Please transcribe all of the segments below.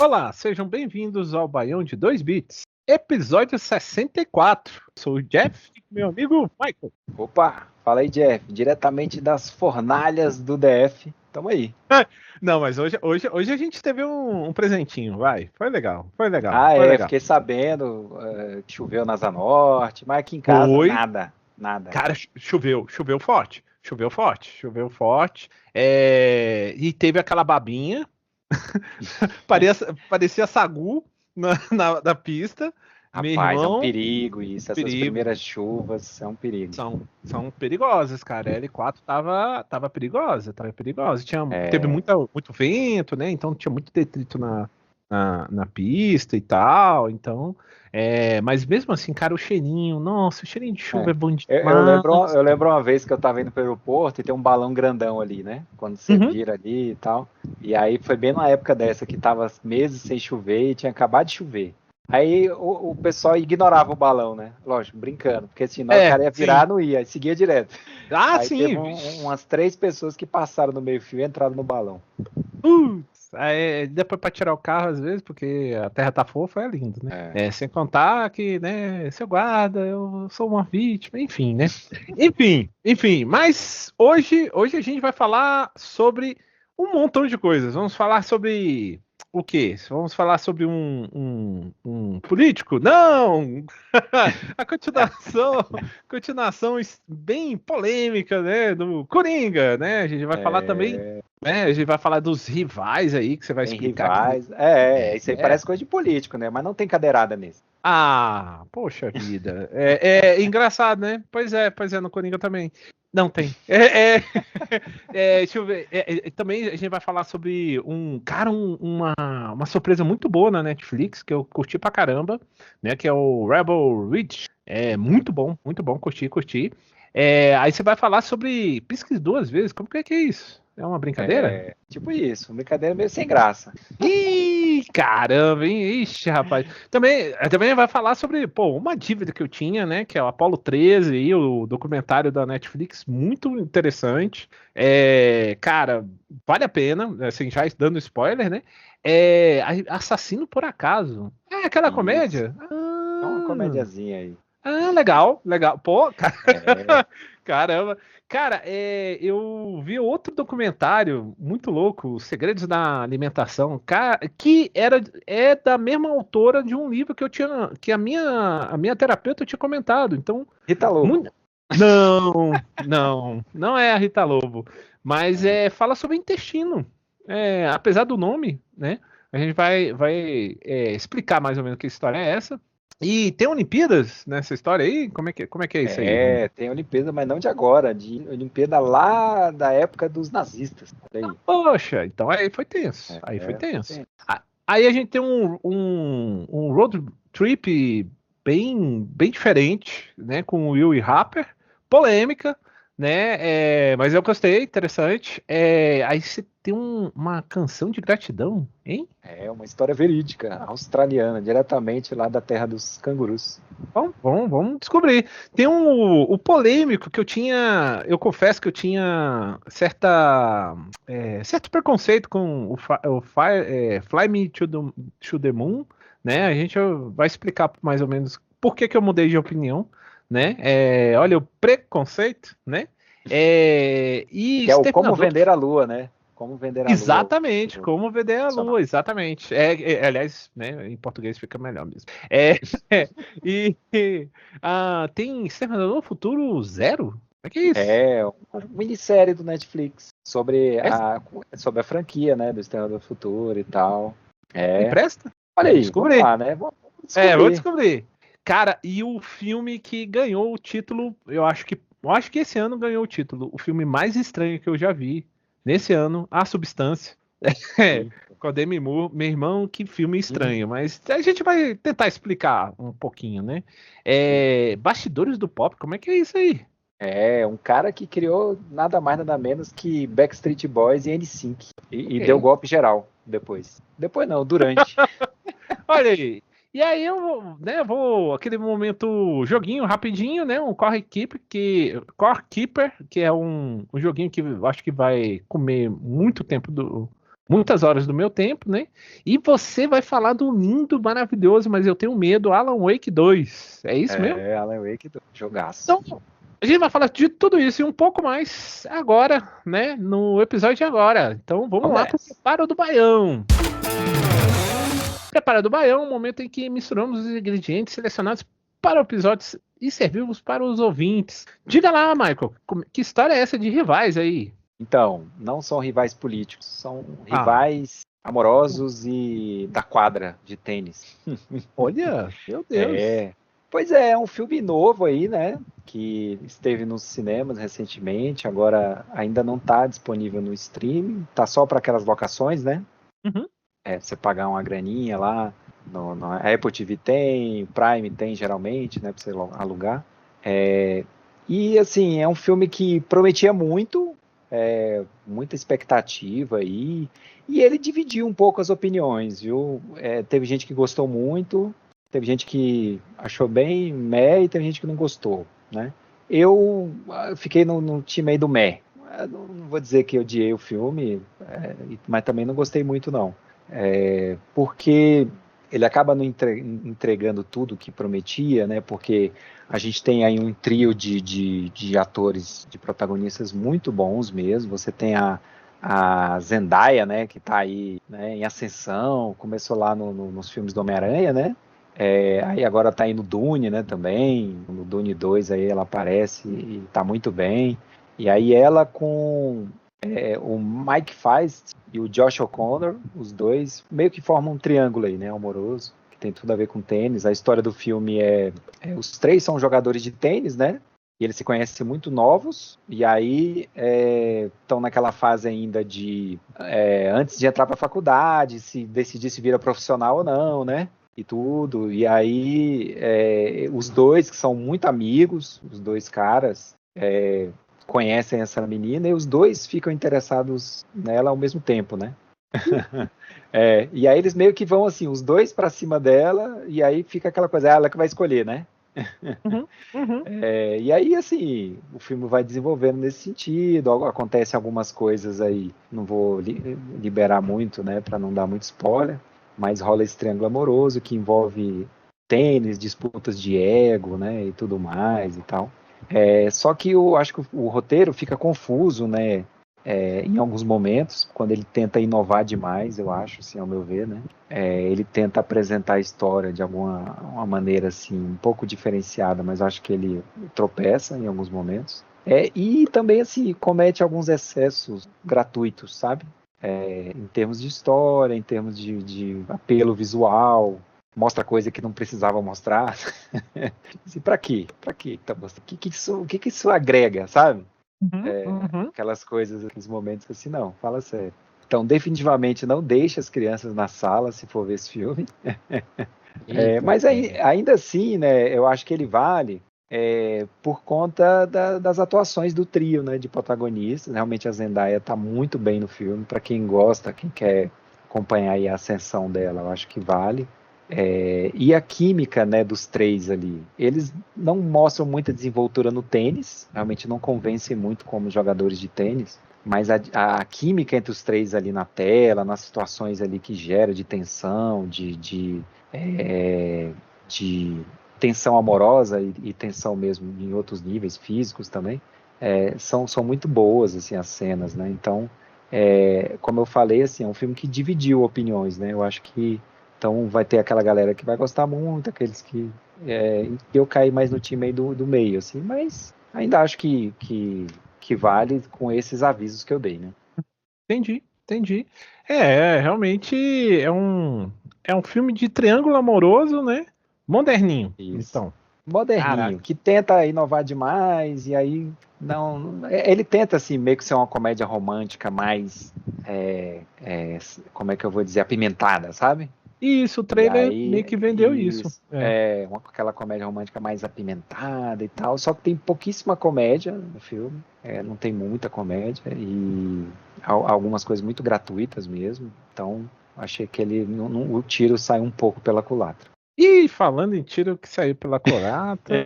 Olá, sejam bem-vindos ao Baião de 2 Bits, episódio 64. Sou o Jeff e meu amigo Michael. Opa, fala aí, Jeff, diretamente das fornalhas do DF. Tamo aí. Não, mas hoje a gente teve um presentinho, vai. Foi legal. Fiquei sabendo que choveu na Asa Norte, mas aqui em casa nada. Cara, choveu forte. E teve aquela babinha, parecia sagu na pista. Rapaz, é um perigo isso, essas primeiras chuvas, é um perigo. São perigosas, cara. A L4 tava perigosa. Teve muito vento, né? Então tinha muito detrito na pista e tal. Então, mas mesmo assim, cara, o cheirinho de chuva é bom demais. Eu lembro uma vez que eu tava indo pro aeroporto e tem um balão grandão ali, né? Quando você vira ali e tal. E aí foi bem na época dessa que tava meses sem chover e tinha acabado de chover. Aí o pessoal ignorava o balão, né? Lógico, brincando, porque senão o cara ia virar, não ia, seguia direto. Aí sim. Teve umas 3 pessoas que passaram no meio-fio e entraram no balão. Aí, depois pra tirar o carro, às vezes, porque a terra tá fofa, é lindo, né? Sem contar que, né, seu guarda, eu sou uma vítima, enfim, né? Enfim, mas hoje a gente vai falar sobre um montão de coisas. Vamos falar sobre o quê? Vamos falar sobre um político? Não! A continuação bem polêmica, né, do Coringa, né? A gente vai falar também, né? A gente vai falar dos rivais aí, que você vai explicar. Rivais. Isso aí parece coisa de político, né? Mas não tem cadeirada nisso. Ah, poxa vida. É engraçado, né? Pois é, no Coringa também. Não tem. Deixa eu ver. Também a gente vai falar sobre uma surpresa muito boa na Netflix, que eu curti pra caramba, né? Que é o Rebel Ridge. É muito bom, curti. Aí você vai falar sobre Pisque 2 vezes. Como que é isso? É uma brincadeira? Tipo isso, uma brincadeira meio sem graça. Ih, caramba, hein? Ixi, rapaz. Também vai falar sobre, uma dívida que eu tinha, né? Que é o Apollo 13 e o documentário da Netflix, muito interessante. Cara, vale a pena, assim, já dando spoiler, né? Assassino por Acaso. É aquela comédia? É uma comediazinha aí. Ah, legal. Pô, caramba. Cara, eu vi outro documentário muito louco, Os Segredos da Alimentação, que é da mesma autora de um livro que eu tinha, que a minha terapeuta tinha comentado. Então, Rita Lobo. Não é a Rita Lobo, mas fala sobre intestino. Apesar do nome, né? A gente vai explicar mais ou menos que história é essa. E tem Olimpíadas nessa história aí? Como é que é isso aí? Tem Olimpíada, mas não de agora, de Olimpíada lá da época dos nazistas. Poxa, então aí foi tenso. Aí a gente tem um road trip bem diferente, né? Com o Will e Harper, polêmica, né? Mas eu gostei, interessante. Aí você tem uma canção de gratidão, hein? Uma história verídica, australiana, diretamente lá da terra dos cangurus. Bom, vamos descobrir. Tem o polêmico que eu confesso que eu tinha certo preconceito com o Fly Me to the Moon, né? A gente vai explicar mais ou menos por que eu mudei de opinião, né? Olha o preconceito, né? Que é o Como Vender a Lua, né? Como vender a lua. Exatamente, como vender a lua, exatamente. Aliás, né, em português fica melhor mesmo. Tem Exterminador do Futuro Zero? O que é isso? Uma minissérie do Netflix sobre a franquia, né, do Exterminador do Futuro e tal. Me presta? Olha aí, descobrir. Vamos lá, né? Vamos descobrir. Vou descobrir. Cara, e o filme que ganhou o título, eu acho que esse ano ganhou o título, o filme mais estranho que eu já vi. Nesse ano, A Substância. Com a Demi Moore. Meu irmão, que filme estranho. Mas a gente vai tentar explicar um pouquinho, né? Bastidores do Pop, como é que é isso aí? Um cara que criou nada mais, nada menos que Backstreet Boys e NSYNC. E deu golpe geral depois. Depois não, durante. Olha aí. E aí eu vou aquele momento joguinho rapidinho, né? Um Core Keeper, que é um joguinho que eu acho que vai comer muito tempo muitas horas do meu tempo, né? E você vai falar do lindo, maravilhoso, mas eu tenho medo, Alan Wake 2. É isso mesmo? Alan Wake 2, jogaço. Então, a gente vai falar de tudo isso e um pouco mais agora, né? No episódio de agora. Então, vamos lá para o Preparo do Baião. Preparo do Baião, um momento em que misturamos os ingredientes selecionados para o episódio e servimos para os ouvintes. Diga lá, Michael, que história é essa de rivais aí? Então, não são rivais políticos, são rivais amorosos e da quadra de tênis. Olha, meu Deus. Pois é um filme novo aí, né? Que esteve nos cinemas recentemente, agora ainda não está disponível no streaming, tá só para aquelas locações, né? Uhum. Você pagar uma graninha lá, no Apple TV tem, Prime tem geralmente, né? Para você alugar. E assim, é um filme que prometia muito, muita expectativa aí, e ele dividiu um pouco as opiniões, viu? Teve gente que gostou muito, teve gente que achou bem meh, e teve gente que não gostou, né? Eu fiquei no time aí do meh. Não vou dizer que eu odiei o filme, mas também não gostei muito não. Porque ele acaba não entregando tudo que prometia, né? Porque a gente tem aí um trio de atores, de protagonistas muito bons mesmo. Você tem a Zendaya, né? Que está aí, né, em ascensão, começou lá nos filmes do Homem-Aranha, né? Aí agora está aí no Dune, né? Também, no Dune 2 aí ela aparece e está muito bem. E aí ela com o Mike Faist e o Josh O'Connor, os dois, meio que formam um triângulo aí, né, amoroso, que tem tudo a ver com tênis. A história do filme os três são jogadores de tênis, né, e eles se conhecem muito novos, e aí estão naquela fase ainda de, antes de entrar para a faculdade, se decidir se vira profissional ou não, né, e tudo. E aí os dois, que são muito amigos, os dois caras, conhecem essa menina e os dois ficam interessados nela ao mesmo tempo, né? E aí eles meio que vão assim, os dois pra cima dela, e aí fica aquela coisa, ela que vai escolher, né? Uhum. E aí, assim, o filme vai desenvolvendo nesse sentido, acontecem algumas coisas aí, não vou liberar muito, né, pra não dar muito spoiler, mas rola esse triângulo amoroso que envolve tênis, disputas de ego, né, e tudo mais e tal. Só que eu acho que o roteiro fica confuso, né? Em alguns momentos, quando ele tenta inovar demais, eu acho, assim, ao meu ver, né? Ele tenta apresentar a história de uma maneira assim, um pouco diferenciada, mas acho que ele tropeça em alguns momentos. E também assim comete alguns excessos gratuitos, sabe? Em termos de história, em termos de apelo visual. Mostra coisa que não precisava mostrar. Assim, pra quê? Pra quê? O que isso agrega, sabe? Uhum. Aquelas coisas, aqueles momentos assim, não, fala sério. Então, definitivamente não deixe as crianças na sala se for ver esse filme. Mas ainda assim, né, eu acho que ele vale por conta das atuações do trio, né, de protagonistas. Realmente a Zendaya está muito bem no filme. Para quem gosta, quem quer acompanhar aí a ascensão dela, eu acho que vale. E a química, né, dos três ali, eles não mostram muita desenvoltura no tênis, realmente não convencem muito como jogadores de tênis, mas a química entre os três ali na tela, nas situações ali que gera de tensão, de tensão amorosa e tensão mesmo em outros níveis físicos também, são muito boas assim as cenas, né? Então, como eu falei, assim, é um filme que dividiu opiniões, né? Eu acho que então vai ter aquela galera que vai gostar muito, aqueles que eu caí mais no time aí do meio, assim, mas ainda acho que vale com esses avisos que eu dei, né? Entendi. Realmente é um filme de triângulo amoroso, né? Moderninho. Isso. Então. Moderninho, Caraca. que tenta inovar demais, e aí não. Ele tenta, assim, meio que ser uma comédia romântica mais. Como é que eu vou dizer? Apimentada, sabe? Isso, o E trailer meio aí, que vendeu isso. aquela comédia romântica mais apimentada e tal, só que tem pouquíssima comédia no filme, não tem muita comédia, e algumas coisas muito gratuitas mesmo, então achei que o tiro sai um pouco pela culatra. E falando em tiro que saiu pela culatra,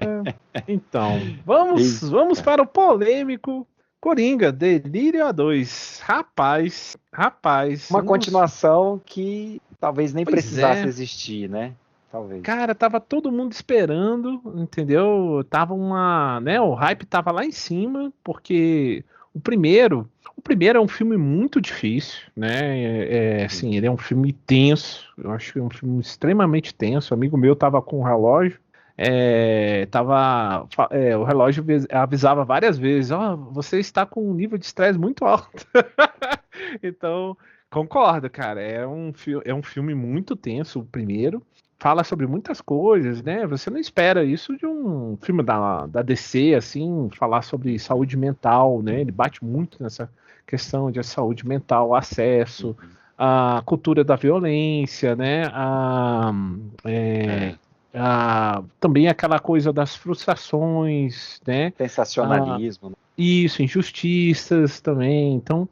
então, vamos para o polêmico Coringa, Delírio A2. Rapaz. Uma continuação que talvez nem Pois precisasse é. existir, né? Talvez. Cara, tava todo mundo esperando, entendeu? Tava né, o hype tava lá em cima, porque o primeiro é um filme muito difícil, né? Assim, ele é um filme tenso. Eu acho que é um filme extremamente tenso. Um amigo meu tava com o relógio, o relógio avisava várias vezes, ó, você está com um nível de estresse muito alto. Então, concordo, cara. É um filme muito tenso, o primeiro. Fala sobre muitas coisas, né? Você não espera isso de um filme da DC, assim, falar sobre saúde mental, né? Ele bate muito nessa questão de saúde mental, acesso, a cultura da violência, né? Também aquela coisa das frustrações, né? Sensacionalismo, né? Isso, injustiças também. Então,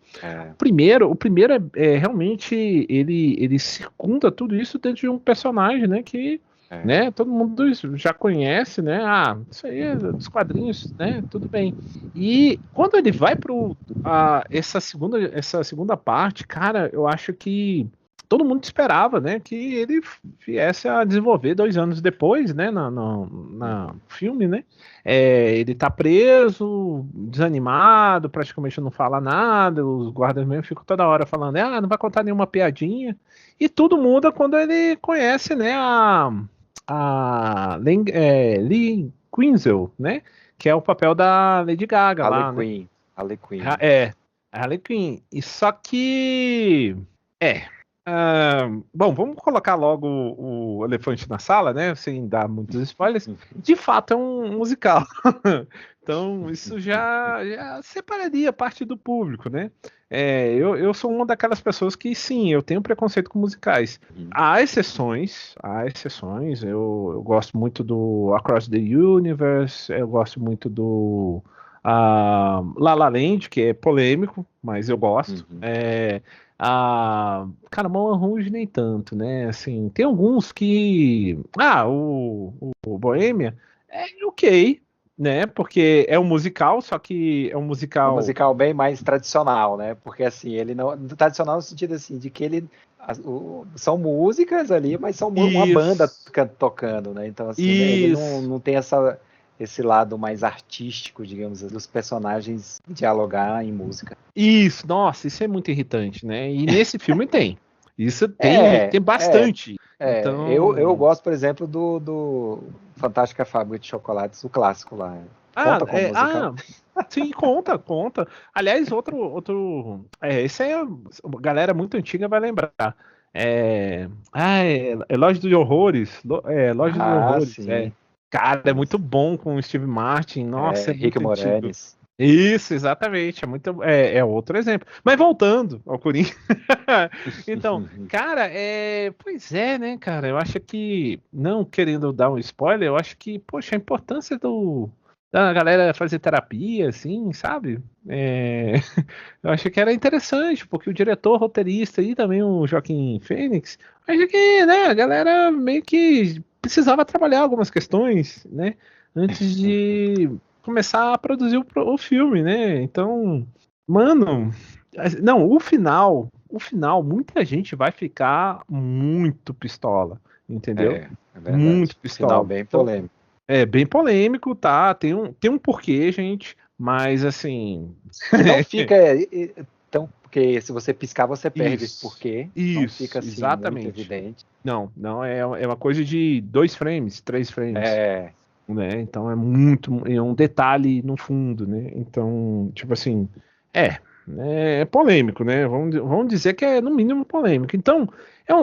o primeiro realmente ele circunda tudo isso dentro de um personagem, né? Que, né? Todo mundo já conhece, né? Ah, isso aí é dos quadrinhos, né? Tudo bem. E quando ele vai para essa segunda parte, cara, eu acho que todo mundo esperava, né? Que ele viesse a desenvolver 2 anos depois, né? Na filme, né? Ele tá preso, desanimado, praticamente não fala nada, os guardas mesmo ficam toda hora falando, não vai contar nenhuma piadinha, e tudo muda quando ele conhece, né, a Lee Quinzel, né, que é o papel da Lady Gaga lá, né? Harley Quinn. A Harley Quinn. E só que, bom, vamos colocar logo o elefante na sala, né? Sem dar muitos spoilers. De fato, é um musical. Então, isso já separaria parte do público, né? Eu sou uma daquelas pessoas que, sim, eu tenho preconceito com musicais. Há exceções. Eu gosto muito do Across the Universe, eu gosto muito do La La Land, que é polêmico, mas eu gosto. Cara, Moulin Rouge nem tanto, né? Assim, tem alguns que. O Bohemia é ok, né? Porque é um musical, só que é um Um musical. musical bem mais tradicional, né? Porque assim, ele não. Tradicional no sentido assim, de que ele. São músicas ali, mas são uma banda tocando, né? Então, assim, ele não tem esse lado mais artístico, digamos, dos personagens dialogar em música. Isso, nossa, isso é muito irritante, né? E nesse filme tem. Isso tem bastante. Então... Eu gosto, por exemplo, do Fantástica Fábrica de Chocolates, o clássico lá. Conta como musical? Sim, conta. Aliás, outro. Esse aí a galera muito antiga vai lembrar. Loja dos Horrores. Loja dos Horrores. Sim. Cara, é muito bom com o Steve Martin. Nossa, é Rick muito antigo. Moranis. Isso, exatamente. É outro exemplo. Mas voltando ao Corinthians. Então, cara, pois é, né, cara? Eu acho que, não querendo dar um spoiler, eu acho que, poxa, a importância da galera fazer terapia, assim, sabe? Eu acho que era interessante, porque o diretor, roteirista e também o Joaquim Fênix, acho que, né, a galera meio que precisava trabalhar algumas questões, né, antes de começar a produzir o filme, né? Então, mano, não, o final, muita gente vai ficar muito pistola, entendeu? É verdade. Muito pistola. Final bem polêmico. Bem polêmico, tá? Tem um porquê, gente, mas assim. Que não fica tão. Porque se você piscar, você perde esse porquê. Não fica assim exatamente. muito evidente. Não, é uma coisa de 2 frames, 3 frames. Né? Então é um detalhe no fundo, né? Então, tipo assim, é polêmico, né? Vamos dizer que é no mínimo polêmico. Então,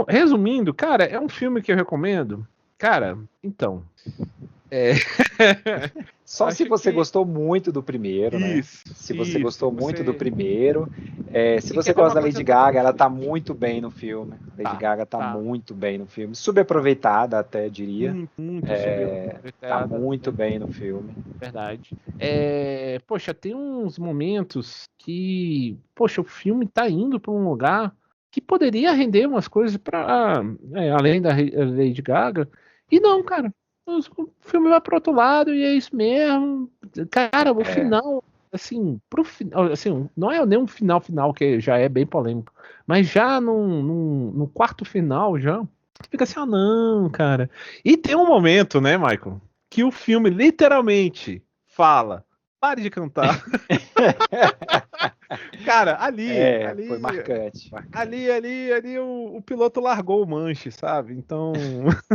resumindo, cara, é um filme que eu recomendo. Cara, então. Só se você gostou muito do primeiro, né? Se você gostou muito do primeiro. Se você gosta da Lady Gaga, ela tá muito bem no filme. Lady Gaga tá muito bem no filme. Subaproveitada, até diria. Muito subaproveitada. Tá muito bem no filme. Verdade. Poxa, tem uns momentos que, poxa, o filme tá indo para um lugar que poderia render umas coisas para além da Lady Gaga. E não, cara. O filme vai para outro lado e é isso mesmo. Cara, o final assim, pro final, assim, não é nem um final que já é bem polêmico, mas já no quarto final já fica assim, ah não, cara. E tem um momento, né, Michael, que o filme literalmente fala, pare de cantar. Cara, Foi marcante, marcante. ali o piloto largou o manche, sabe? Então,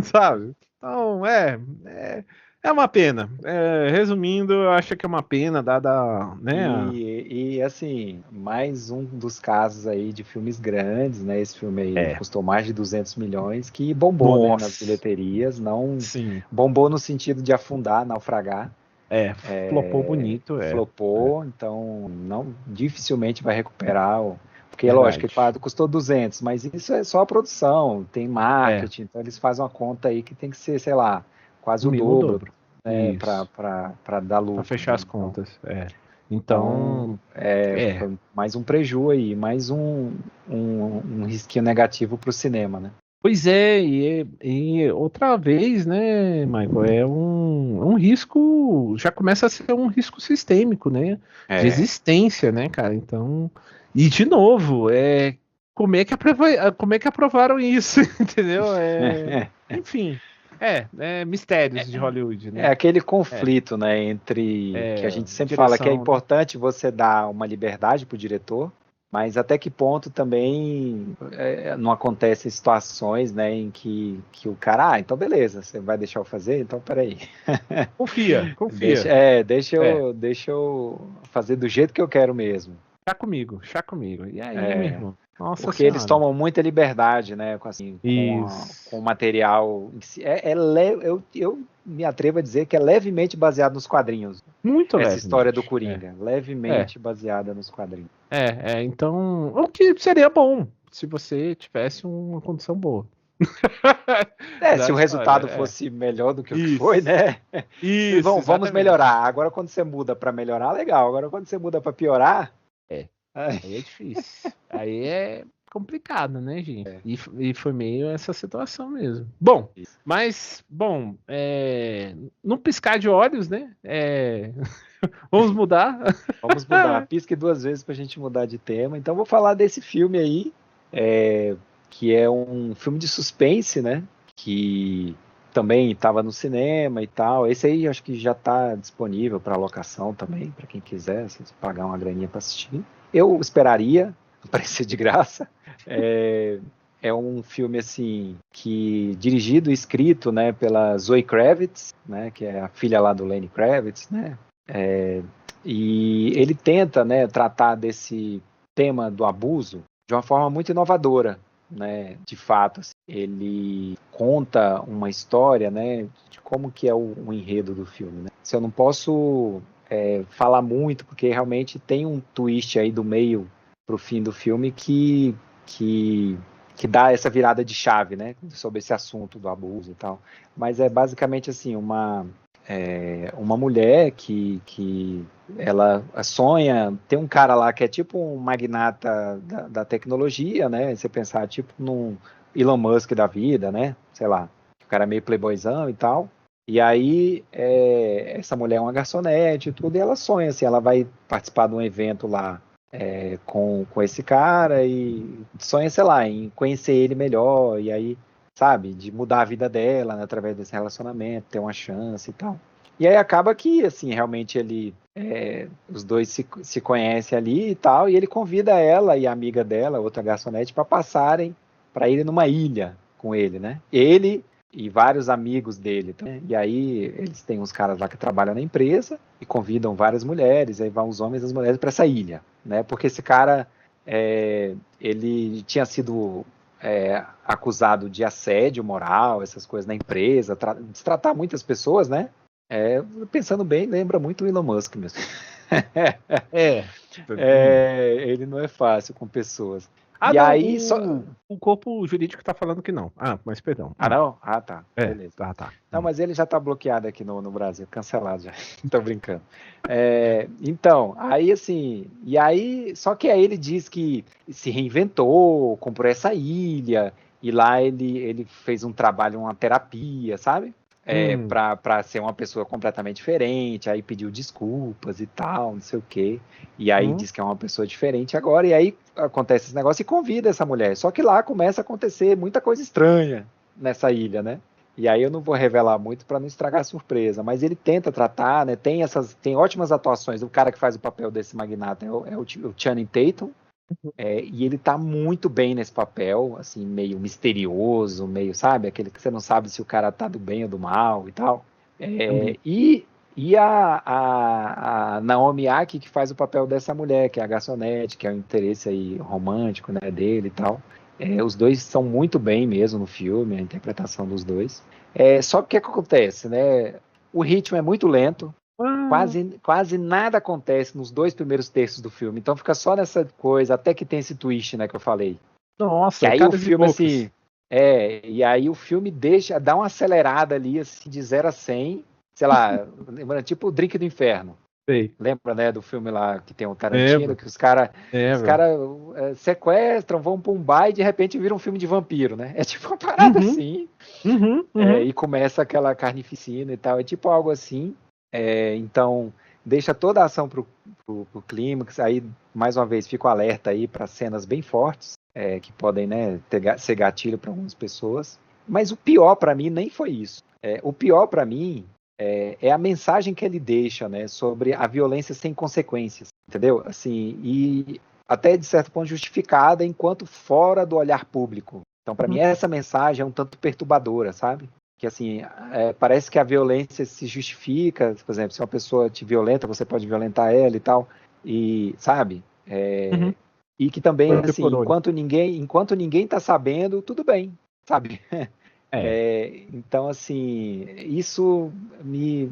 sabe? Então, é uma pena. Resumindo, eu acho que é uma pena, dada, né? Assim, mais um dos casos aí de filmes grandes, né? Esse filme aí É, custou mais de 200 milhões, que bombou, né, nas nossa, bilheterias, não sim, bombou no sentido de afundar, naufragar, flopou bonito, flopou, então não dificilmente vai recuperar, porque lógico, verdade. ele custou 200, mas isso é só a produção, tem É, marketing, então eles fazem uma conta aí que tem que ser, sei lá, quase o o dobro, dobro. né, Isso, para dar pra lucro, fechar né? as Então, contas, então, Então, é. foi mais um preju aí, mais um risquinho negativo para o cinema, né? Pois é, e outra vez, né, Michael, é um risco, já começa a ser um risco sistêmico, né, de É, existência, né, cara, então, e de novo, como é que aprovaram isso, entendeu, enfim, mistérios de Hollywood, é né, aquele é, conflito, né, entre que a gente sempre fala que é direção, né, importante você dar uma liberdade para o diretor, mas até que ponto também não acontecem situações, né, em que o cara, então beleza, você vai deixar eu fazer? Então peraí. confia, é, Deixa eu fazer do jeito que eu quero mesmo. chá comigo, e aí, meu irmão, nossa Porque eles senhora, tomam muita liberdade, né, com, assim, com o isso, material em si. Eu me atrevo a dizer que é levemente baseado nos quadrinhos. muito Essa história do levemente, Coringa, é. levemente baseada nos quadrinhos. Então, o que seria bom se você tivesse uma condição boa Se da o história. resultado fosse melhor do que o que foi, Isso, né? isso, Vamos exatamente. melhorar. Agora, quando você muda para melhorar, legal. Agora, quando você muda para piorar, É, ai, aí é difícil. Aí é complicado, né, gente? E foi meio essa situação mesmo. Bom, mas, bom, num piscar de olhos, né? Vamos mudar. vamos mudar. Pisque duas vezes para a gente mudar de tema. Então, vou falar desse filme aí, é, que é um filme de suspense, né? Que também estava no cinema e tal. Esse aí acho que já está disponível para locação também, para quem quiser, se pagar uma graninha para assistir. Eu esperaria aparecer de graça. É, é um filme assim que dirigido e escrito, né, pela Zoe Kravitz, né, que é a filha lá do Lenny Kravitz, né? E ele tenta, né, tratar desse tema do abuso de uma forma muito inovadora, né? De fato, assim. Ele conta uma história, né, de como que é o enredo do filme, né? Se eu não posso falar muito, porque realmente tem um twist aí do meio pro fim do filme que, que dá essa virada de chave, né, sobre esse assunto do abuso e tal. Mas é basicamente assim, uma mulher que ela sonha, tem um cara lá que é tipo um magnata da tecnologia, né? Você pensar tipo num Elon Musk da vida, né? Sei lá, o cara é meio playboyzão e tal. E aí essa mulher é uma garçonete e tudo, e ela sonha assim, ela vai participar de um evento lá com esse cara e sonha, sei lá, em conhecer ele melhor, e aí sabe, de mudar a vida dela, né, através desse relacionamento, ter uma chance e tal. E aí acaba que, assim, realmente os dois se conhecem ali e tal, e ele convida ela e a amiga dela, outra garçonete, para passarem, para irem numa ilha com ele, né? Ele e vários amigos dele. Tá? E aí eles têm uns caras lá que trabalham na empresa e convidam várias mulheres, aí vão os homens e as mulheres para essa ilha, né? Porque esse cara, ele tinha sido acusado de assédio moral, essas coisas na empresa, destratar muitas pessoas, né? Pensando bem, lembra muito o Elon Musk mesmo. É. Ele não é fácil com pessoas. Ah, E não, aí só. o corpo jurídico tá falando que não. Ah, mas perdão. Ah, não? Ah, tá. Beleza. Tá. Não, mas ele já está bloqueado aqui no Brasil, cancelado já. Tô brincando. Então, aí assim, e aí, só que aí ele diz que se reinventou, comprou essa ilha, e lá ele fez um trabalho, uma terapia, sabe? Pra ser uma pessoa completamente diferente, aí pediu desculpas e tal, não sei o quê, e aí diz que é uma pessoa diferente agora, e aí acontece esse negócio e convida essa mulher, só que lá começa a acontecer muita coisa estranha nessa ilha, né? E aí eu não vou revelar muito para não estragar a surpresa, mas ele tenta tratar, né? Tem ótimas atuações. O cara que faz o papel desse magnata é o Channing Tatum, e ele tá muito bem nesse papel, assim, meio misterioso, meio, sabe, aquele que você não sabe se o cara tá do bem ou do mal e tal. E a Naomi Aki, que faz o papel dessa mulher, que é a garçonete, que é o interesse aí romântico, né, dele e tal. Os dois são muito bem mesmo no filme, a interpretação dos dois. Só que o que acontece, né? O ritmo é muito lento, quase nada acontece nos 2 primeiros terços do filme, então fica só nessa coisa, até que tem esse twist, né, que eu falei. Nossa, que aí o filme, assim, e aí o filme dá uma acelerada ali, assim, de 0 a 100, sei lá, tipo o Drink do Inferno. Sei. Lembra, né, do filme lá que tem o Tarantino, que os caras sequestram, vão pra um bar e de repente vira um filme de vampiro, né? É tipo uma parada assim. E começa aquela carnificina e tal, é tipo algo assim. Então, deixa toda a ação pro clímax, aí, mais uma vez, fico alerta aí para cenas bem fortes, que podem, né, ser gatilho para algumas pessoas. Mas o pior para mim nem foi isso. O pior para mim é a mensagem que ele deixa, né, sobre a violência sem consequências, entendeu? Assim, e até de certo ponto justificada enquanto fora do olhar público. Então, para mim, essa mensagem é um tanto perturbadora, sabe? Que assim, parece que a violência se justifica, por exemplo, se uma pessoa te violenta, você pode violentar ela e tal, e sabe? E que também, assim, enquanto ninguém tá sabendo, tudo bem, sabe? Então, assim, isso me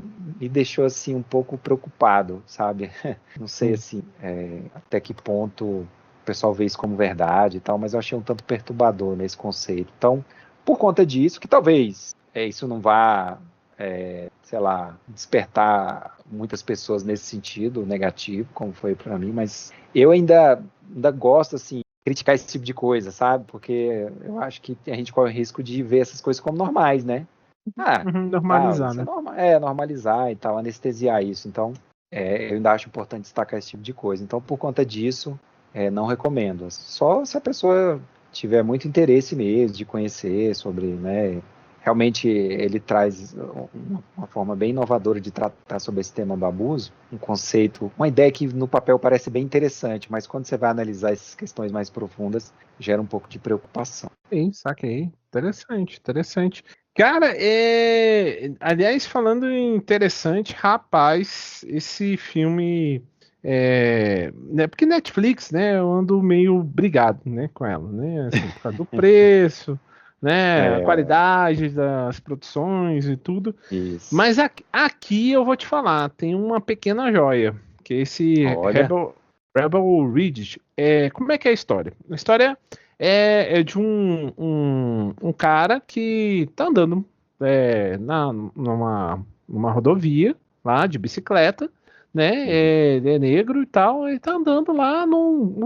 deixou assim um pouco preocupado, sabe? Não sei assim, até que ponto o pessoal vê isso como verdade e tal, mas eu achei um tanto perturbador nesse conceito. Então, por conta disso, que talvez isso não vá, sei lá, despertar muitas pessoas nesse sentido negativo, como foi para mim, mas eu ainda gosto, assim, criticar esse tipo de coisa, sabe? Porque eu acho que a gente corre o risco de ver essas coisas como normais, né? Normalizar, isso né? Normalizar e tal, anestesiar isso. Então, eu ainda acho importante destacar esse tipo de coisa. Então, por conta disso, não recomendo. Só se a pessoa tiver muito interesse mesmo de conhecer sobre, né? Realmente ele traz uma forma bem inovadora de tratar sobre esse tema do abuso, um conceito, uma ideia que no papel parece bem interessante, mas quando você vai analisar essas questões mais profundas, gera um pouco de preocupação. Sim, saquei. Interessante. Cara, aliás, falando em interessante, rapaz, esse filme né, porque Netflix, né, eu ando meio brigado, né, com ela, né, assim, por causa do preço, né, a qualidade das produções e tudo. Isso. Mas aqui eu vou te falar, tem uma pequena joia, que é esse Rebel Ridge. Como é que é a história? A história é de um cara que tá andando numa rodovia lá de bicicleta, né? Ele é negro e tal, ele tá andando lá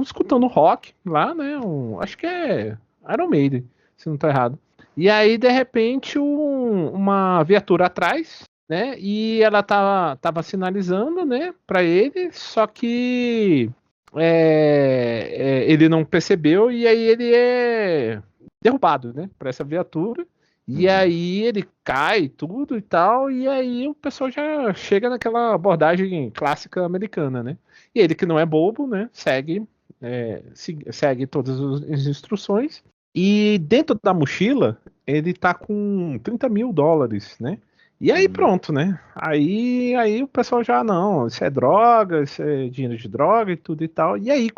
escutando rock lá, né? Acho que é Iron Maiden, se não tô errado. E aí, de repente, uma viatura atrás, né? E ela tava sinalizando, né, para ele, só que ele não percebeu e aí ele é derrubado, né, para essa viatura. E aí ele cai tudo e tal, e aí o pessoal já chega naquela abordagem clássica americana, né? E ele que não é bobo, né, segue todas as instruções. E dentro da mochila, ele tá com $30.000, né? E aí pronto, né? Aí o pessoal já, não, isso é droga, isso é dinheiro de droga e tudo e tal. E aí,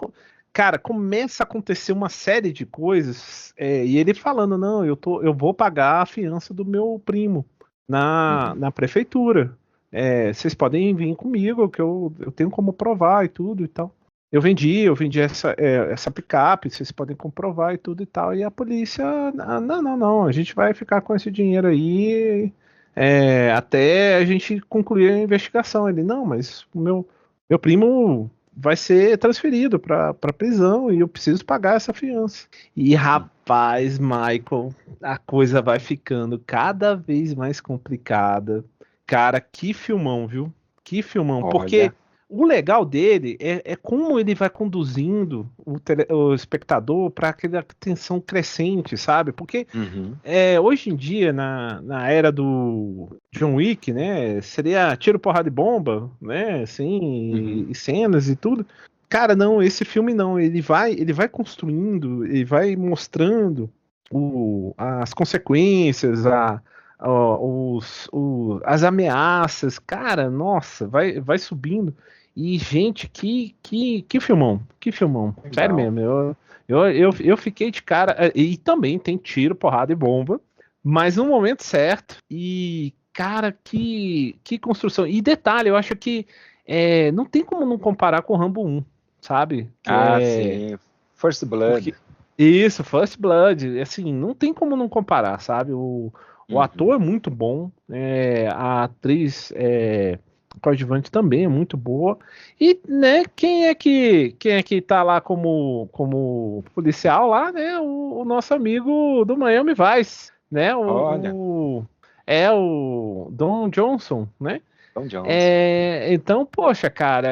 cara, começa a acontecer uma série de coisas, e ele falando, não, eu vou pagar a fiança do meu primo na prefeitura. Vocês podem vir comigo, que eu tenho como provar e tudo e tal. Eu vendi essa picape, vocês podem comprovar e tudo e tal. E a polícia, não, a gente vai ficar com esse dinheiro aí até a gente concluir a investigação. Ele, não, mas o meu primo vai ser transferido para prisão e eu preciso pagar essa fiança. E rapaz, Michael, a coisa vai ficando cada vez mais complicada. Cara, que filmão, viu? Que filmão. Porque Olha. o legal dele é como ele vai conduzindo o espectador para aquela tensão crescente, sabe? Porque Uhum. hoje em dia, na era do John Wick, né? Seria tiro, porrada e bomba, né? Assim, Uhum. e cenas e tudo. Cara, não, esse filme não. Ele vai construindo, ele vai mostrando as consequências, as ameaças. Cara, nossa, vai subindo. E, gente, que filmão, que filmão. Sério Legal. mesmo, eu fiquei de cara. E também tem tiro, porrada e bomba, mas no momento certo. E, cara, que construção. E detalhe, eu acho que não tem como não comparar com o Rambo 1, sabe? Ah, sim. First Blood. Porque. Isso, First Blood, assim, não tem como não comparar, sabe? O ator Uhum. é muito bom, a atriz coadjuvante também é muito boa. E, né, quem é que tá lá como policial lá, né? O nosso amigo do Miami Vice, né? Olha, O Don Johnson, né? Tom Jones. Então, poxa, cara,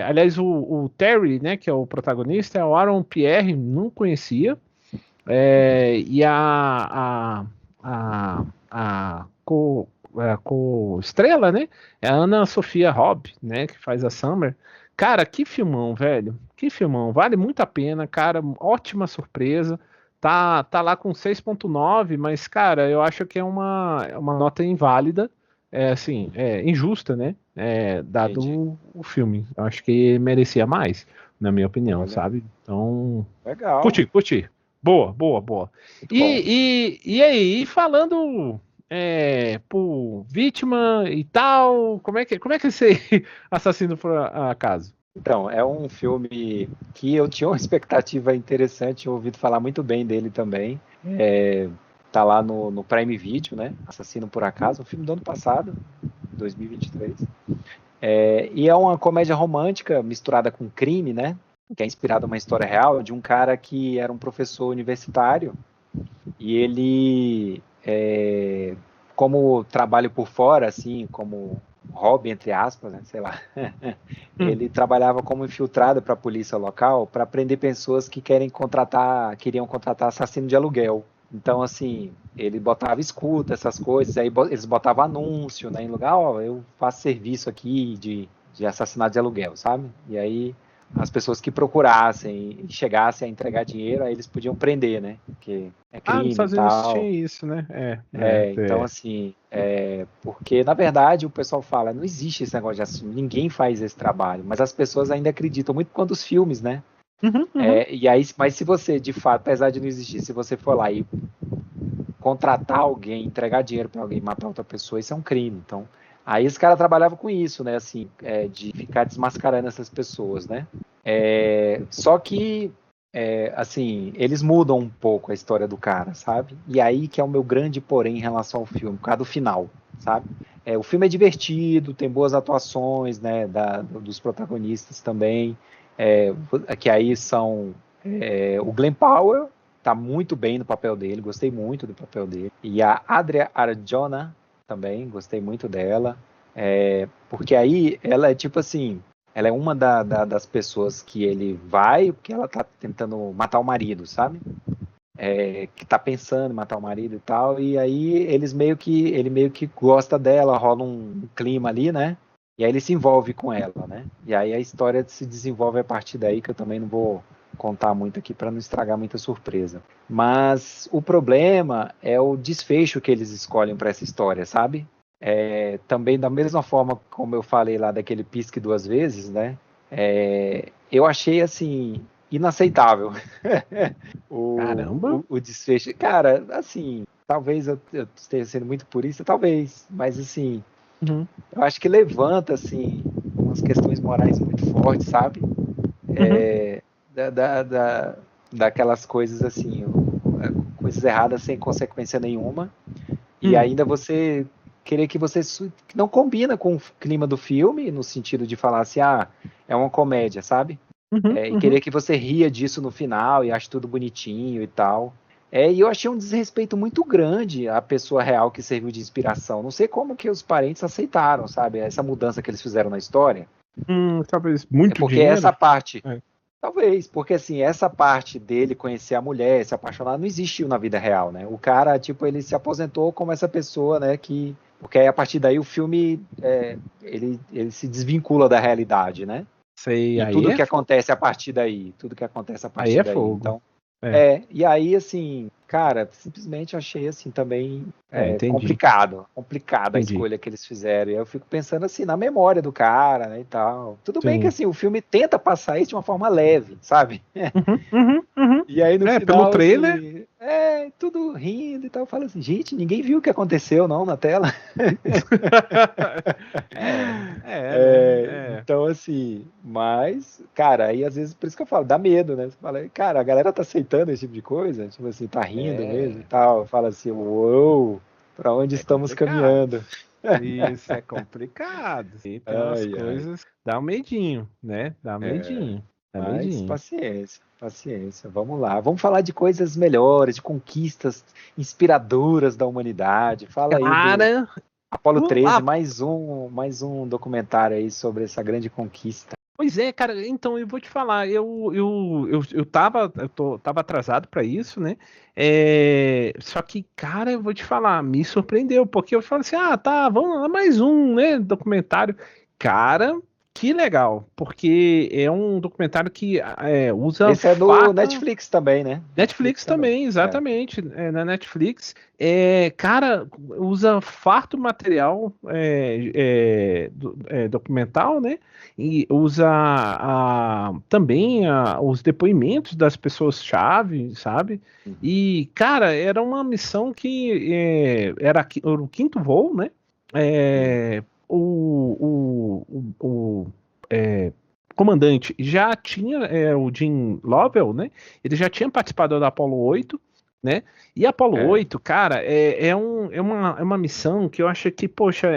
aliás, o Terry, né, que é o protagonista, é o Aaron Pierre, não conhecia. E a co-estrela, né? É a Ana Sofia Robb, né? Que faz a Summer. Cara, que filmão, velho. Que filmão. Vale muito a pena, cara. Ótima surpresa. Tá lá com 6,9, mas, cara, eu acho que é uma nota inválida. Assim, injusta, né? Dado Entendi. o filme. Eu acho que merecia mais, na minha opinião, Olha, sabe? Então, legal. curti. Boa, boa, boa. Muito bom. E aí, falando por vítima e tal, como é que é esse assassino por acaso? Então, é um filme que eu tinha uma expectativa interessante, tinha ouvido falar muito bem dele também. Tá lá no Prime Video, né? Assassino por Acaso, um filme do ano passado, 2023. E é uma comédia romântica misturada com crime, né? Que é inspirada numa história real de um cara que era um professor universitário e ele, como trabalho por fora, assim, como hobby, entre aspas, né, sei lá, Hum, ele trabalhava como infiltrado para a polícia local para prender pessoas que queriam contratar assassino de aluguel. Então, assim, ele botava escuta, essas coisas, aí eles botavam anúncio, né, em lugar, ó, eu faço serviço aqui de assassinato de aluguel, sabe? E aí as pessoas que procurassem e chegassem a entregar dinheiro, aí eles podiam prender, né? Porque é nos crime e Estados Unidos tinha tal. isso, né? Então, assim, porque na verdade o pessoal fala, não existe esse negócio de assassino, ninguém faz esse trabalho, mas as pessoas ainda acreditam muito quanto os filmes, né? Uhum. E aí, mas se você, de fato, apesar de não existir, se você for lá e contratar alguém, entregar dinheiro para alguém matar outra pessoa, isso é um crime. Então, aí esse cara trabalhava com isso, né? Assim, de ficar desmascarando essas pessoas, né? Só que, assim, eles mudam um pouco a história do cara, sabe? E aí que é o meu grande porém em relação ao filme, por causa do final, sabe? O filme é divertido, tem boas atuações, né? Dos protagonistas também, que aí são o Glenn Powell, tá muito bem no papel dele, gostei muito do papel dele. E a Adria Arjona também, gostei muito dela. Porque aí ela é tipo assim, ela é uma das pessoas que ele vai, porque ela tá tentando matar o marido, sabe? Que tá pensando em matar o marido e tal, e aí ele meio que gosta dela, rola um clima ali, né? E aí ele se envolve com ela, né? E aí a história se desenvolve a partir daí, que eu também não vou contar muito aqui para não estragar muita surpresa. Mas o problema é o desfecho que eles escolhem para essa história, sabe? Também da mesma forma como eu falei lá daquele pisque duas vezes, né? Eu achei assim inaceitável Caramba. o desfecho. Cara, assim, talvez eu esteja sendo muito purista, talvez, mas assim, Uhum. eu acho que levanta assim umas questões morais muito fortes, sabe? Uhum. Da, da, da- Daquelas coisas assim, coisas erradas sem consequência nenhuma, e Hum. ainda você querer que você que não combina com o clima do filme, no sentido de falar assim, é uma comédia, sabe? E querer que você ria disso no final e ache tudo bonitinho e tal. E eu achei um desrespeito muito grande à pessoa real que serviu de inspiração. Não sei como que os parentes aceitaram, sabe? Essa mudança que eles fizeram na história. Talvez muito porque dinheiro. Essa parte... Talvez, porque assim, essa parte dele conhecer a mulher, se apaixonar, não existiu na vida real, né? O cara, tipo, ele se aposentou como essa pessoa, né, que... Porque aí, a partir daí, o filme, ele se desvincula da realidade, né? Sei, e aí tudo que acontece a partir daí, aí é fogo. Então, e aí, assim, cara, simplesmente achei, assim, também complicada a escolha que eles fizeram. E eu fico pensando, assim, na memória do cara, né, e tal. Tudo bem que, assim, o filme tenta passar isso de uma forma leve, sabe? E aí, no final, pelo trailer... assim, tudo rindo e tal. Fala assim, gente, ninguém viu o que aconteceu, não, na tela. Então, assim, mas, cara, aí às vezes, por isso que eu falo, dá medo, né? Você fala, cara, a galera tá aceitando esse tipo de coisa, tipo assim, tá rindo mesmo e tal. Fala assim, uou, pra onde estamos caminhando? Isso é complicado. E tem umas coisas, dá um medinho, né? Dá um medinho. Mas paciência, vamos lá. Vamos falar de coisas melhores, de conquistas inspiradoras da humanidade. Fala aí do Apolo 13, mais um documentário aí sobre essa grande conquista. Pois é, cara, então eu vou te falar, eu tava atrasado para isso, né? Só que, cara, eu vou te falar, me surpreendeu, porque eu falei assim, vamos lá, mais um, né, documentário. Cara, que legal, porque é um documentário que usa... Esse é no Netflix também, né? Netflix também, exatamente. Na Netflix. Cara, usa farto material documental, né? E usa também os depoimentos das pessoas-chave, sabe? E, cara, era uma missão que era o quinto voo, né? O comandante já tinha, o Jim Lovell, né? Ele já tinha participado da Apollo 8, né? E a Apollo 8, cara, é uma missão que eu acho que, poxa,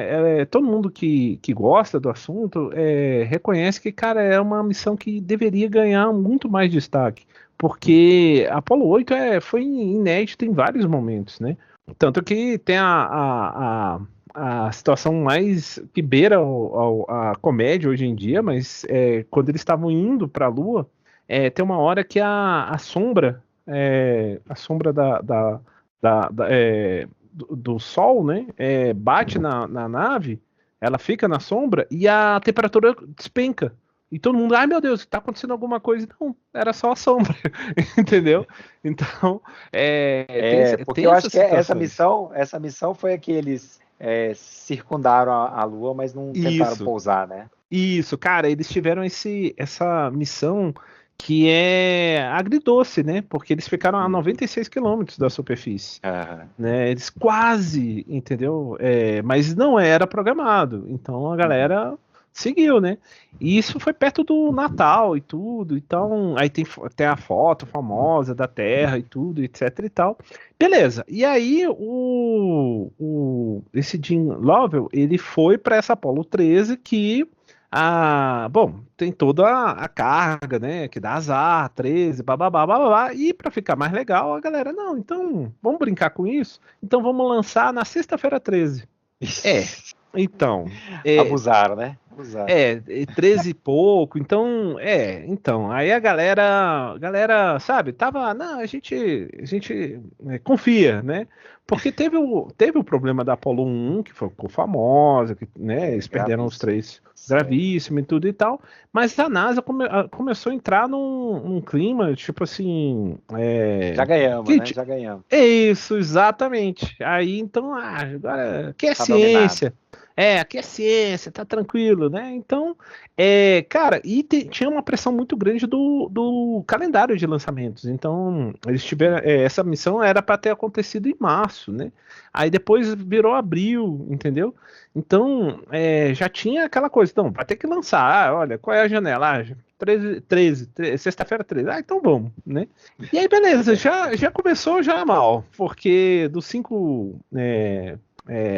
todo mundo que gosta do assunto reconhece que, cara, é uma missão que deveria ganhar muito mais destaque, porque a Apollo 8 foi inédita em vários momentos, né? Tanto que tem a situação mais que beira a comédia hoje em dia, mas quando eles estavam indo para a Lua, tem uma hora que a sombra do Sol, né, bate na nave, ela fica na sombra e a temperatura despenca. E todo mundo, ai meu Deus, está acontecendo alguma coisa? Não, era só a sombra, entendeu? Então, porque eu acho que essa missão foi a que eles circundaram a Lua, mas não tentaram pousar, né? Isso, cara, eles tiveram essa missão que é agridoce, né? Porque eles ficaram a 96 quilômetros da superfície. Né? Eles quase, entendeu? Mas não era programado. Então a galera seguiu, né? E isso foi perto do Natal e tudo. Então, aí tem a foto famosa da Terra e tudo, etc e tal. Beleza. E aí esse Jim Lovell, ele foi para essa Apollo 13 que bom, tem toda a carga, né, que dá azar, 13, bababá, bababá, e para ficar mais legal, a galera, não, então, vamos brincar com isso? Então vamos lançar na sexta-feira 13. Então... abusaram, né? Abusaram. 13 e pouco, então, aí a galera, sabe, tava, não, a gente confia, né? Porque teve o problema da Apollo 1, que ficou famosa, que, né, eles perderam os 3, gravíssimo e tudo e tal, mas a NASA começou a entrar num clima, tipo assim... já ganhamos, né? Já ganhamos. Isso, exatamente. Aí, então, agora, que é ciência... dominado. Aqui é ciência, tá tranquilo, né? Então, cara, e tinha uma pressão muito grande do calendário de lançamentos. Então, eles tiveram. Essa missão era para ter acontecido em março, né? Aí depois virou abril, entendeu? Então, já tinha aquela coisa. Então, vai ter que lançar. Olha, qual é a janela? 13, sexta-feira 13. Então vamos, né? E aí, beleza, já começou já mal, porque dos 5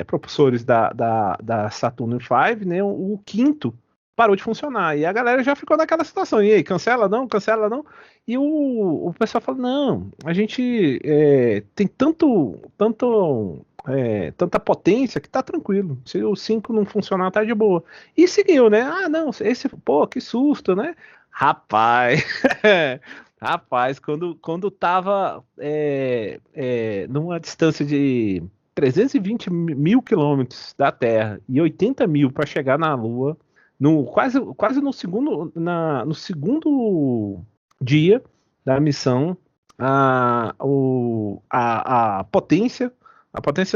propulsores da Saturn V, né? O quinto parou de funcionar. E a galera já ficou naquela situação. E aí, cancela não? Cancela não? E o pessoal falou, não, a gente tem tanta potência que tá tranquilo. Se o 5 não funcionar, tá de boa. E seguiu, né? Ah, não, pô, que susto, né? Rapaz, rapaz, quando tava numa distância de 320 mil quilômetros da Terra e 80 mil para chegar na Lua, quase no segundo dia da missão, a potência,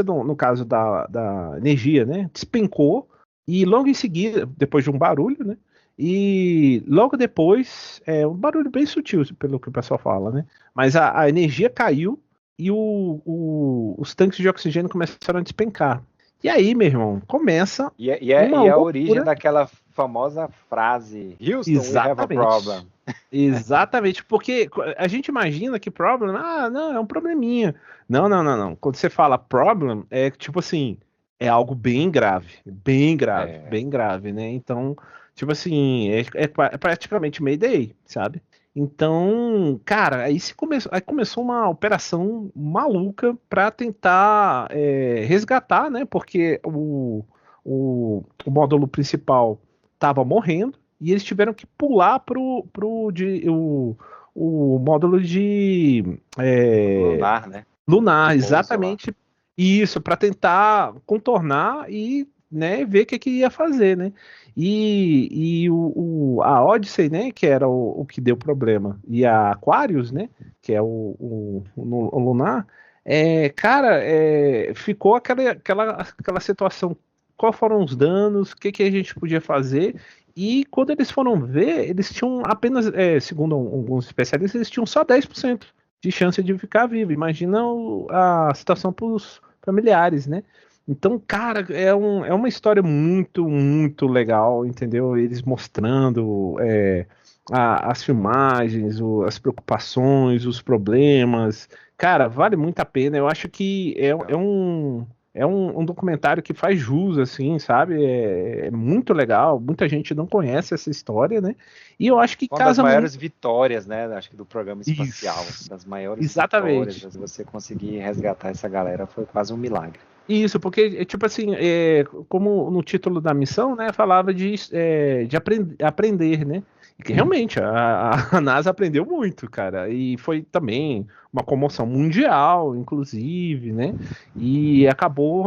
no caso da energia, né, despencou, e logo em seguida, depois de um barulho, né, e logo depois, um barulho bem sutil, pelo que o pessoal fala, né, mas a energia caiu e os tanques de oxigênio começaram a despencar. E aí, meu irmão, começa uma a origem loucura. daquela famosa frase, Houston, we have a problem. Exatamente, porque a gente imagina que problem, não, é um probleminha. Não. Quando você fala problem, é tipo assim, é algo bem grave, bem grave, né? Então, tipo assim, é praticamente Mayday, sabe? Então, cara, aí começou uma operação maluca para tentar resgatar, né? Porque o módulo principal estava morrendo e eles tiveram que pular o módulo de Lunar, né? lunar, De pouso lá. exatamente isso, para tentar contornar e, né, ver o que ia fazer, né? E a Odyssey, né, que era o que deu problema, e a Aquarius, né, que é o lunar, cara, ficou aquela situação. Qual foram os danos? O que a gente podia fazer? E quando eles foram ver, eles tinham apenas, segundo alguns especialistas, eles tinham só 10% de chance de ficar vivo. Imagina a situação para os familiares, né? Então, cara, é uma história muito, muito legal, entendeu? Eles mostrando as filmagens, as preocupações, os problemas. Cara, vale muito a pena. Eu acho que é um documentário que faz jus, assim, sabe? É muito legal. Muita gente não conhece essa história, né? E eu acho que Uma das casa maiores muito. vitórias, né? Acho que do programa espacial. Isso, Das maiores vitórias, exatamente. de você conseguir resgatar essa galera, foi quase um milagre. Isso, porque, tipo assim, como no título da missão, né, falava de aprender, né? E que realmente a NASA aprendeu muito, cara. E foi também uma comoção mundial, inclusive, né? E acabou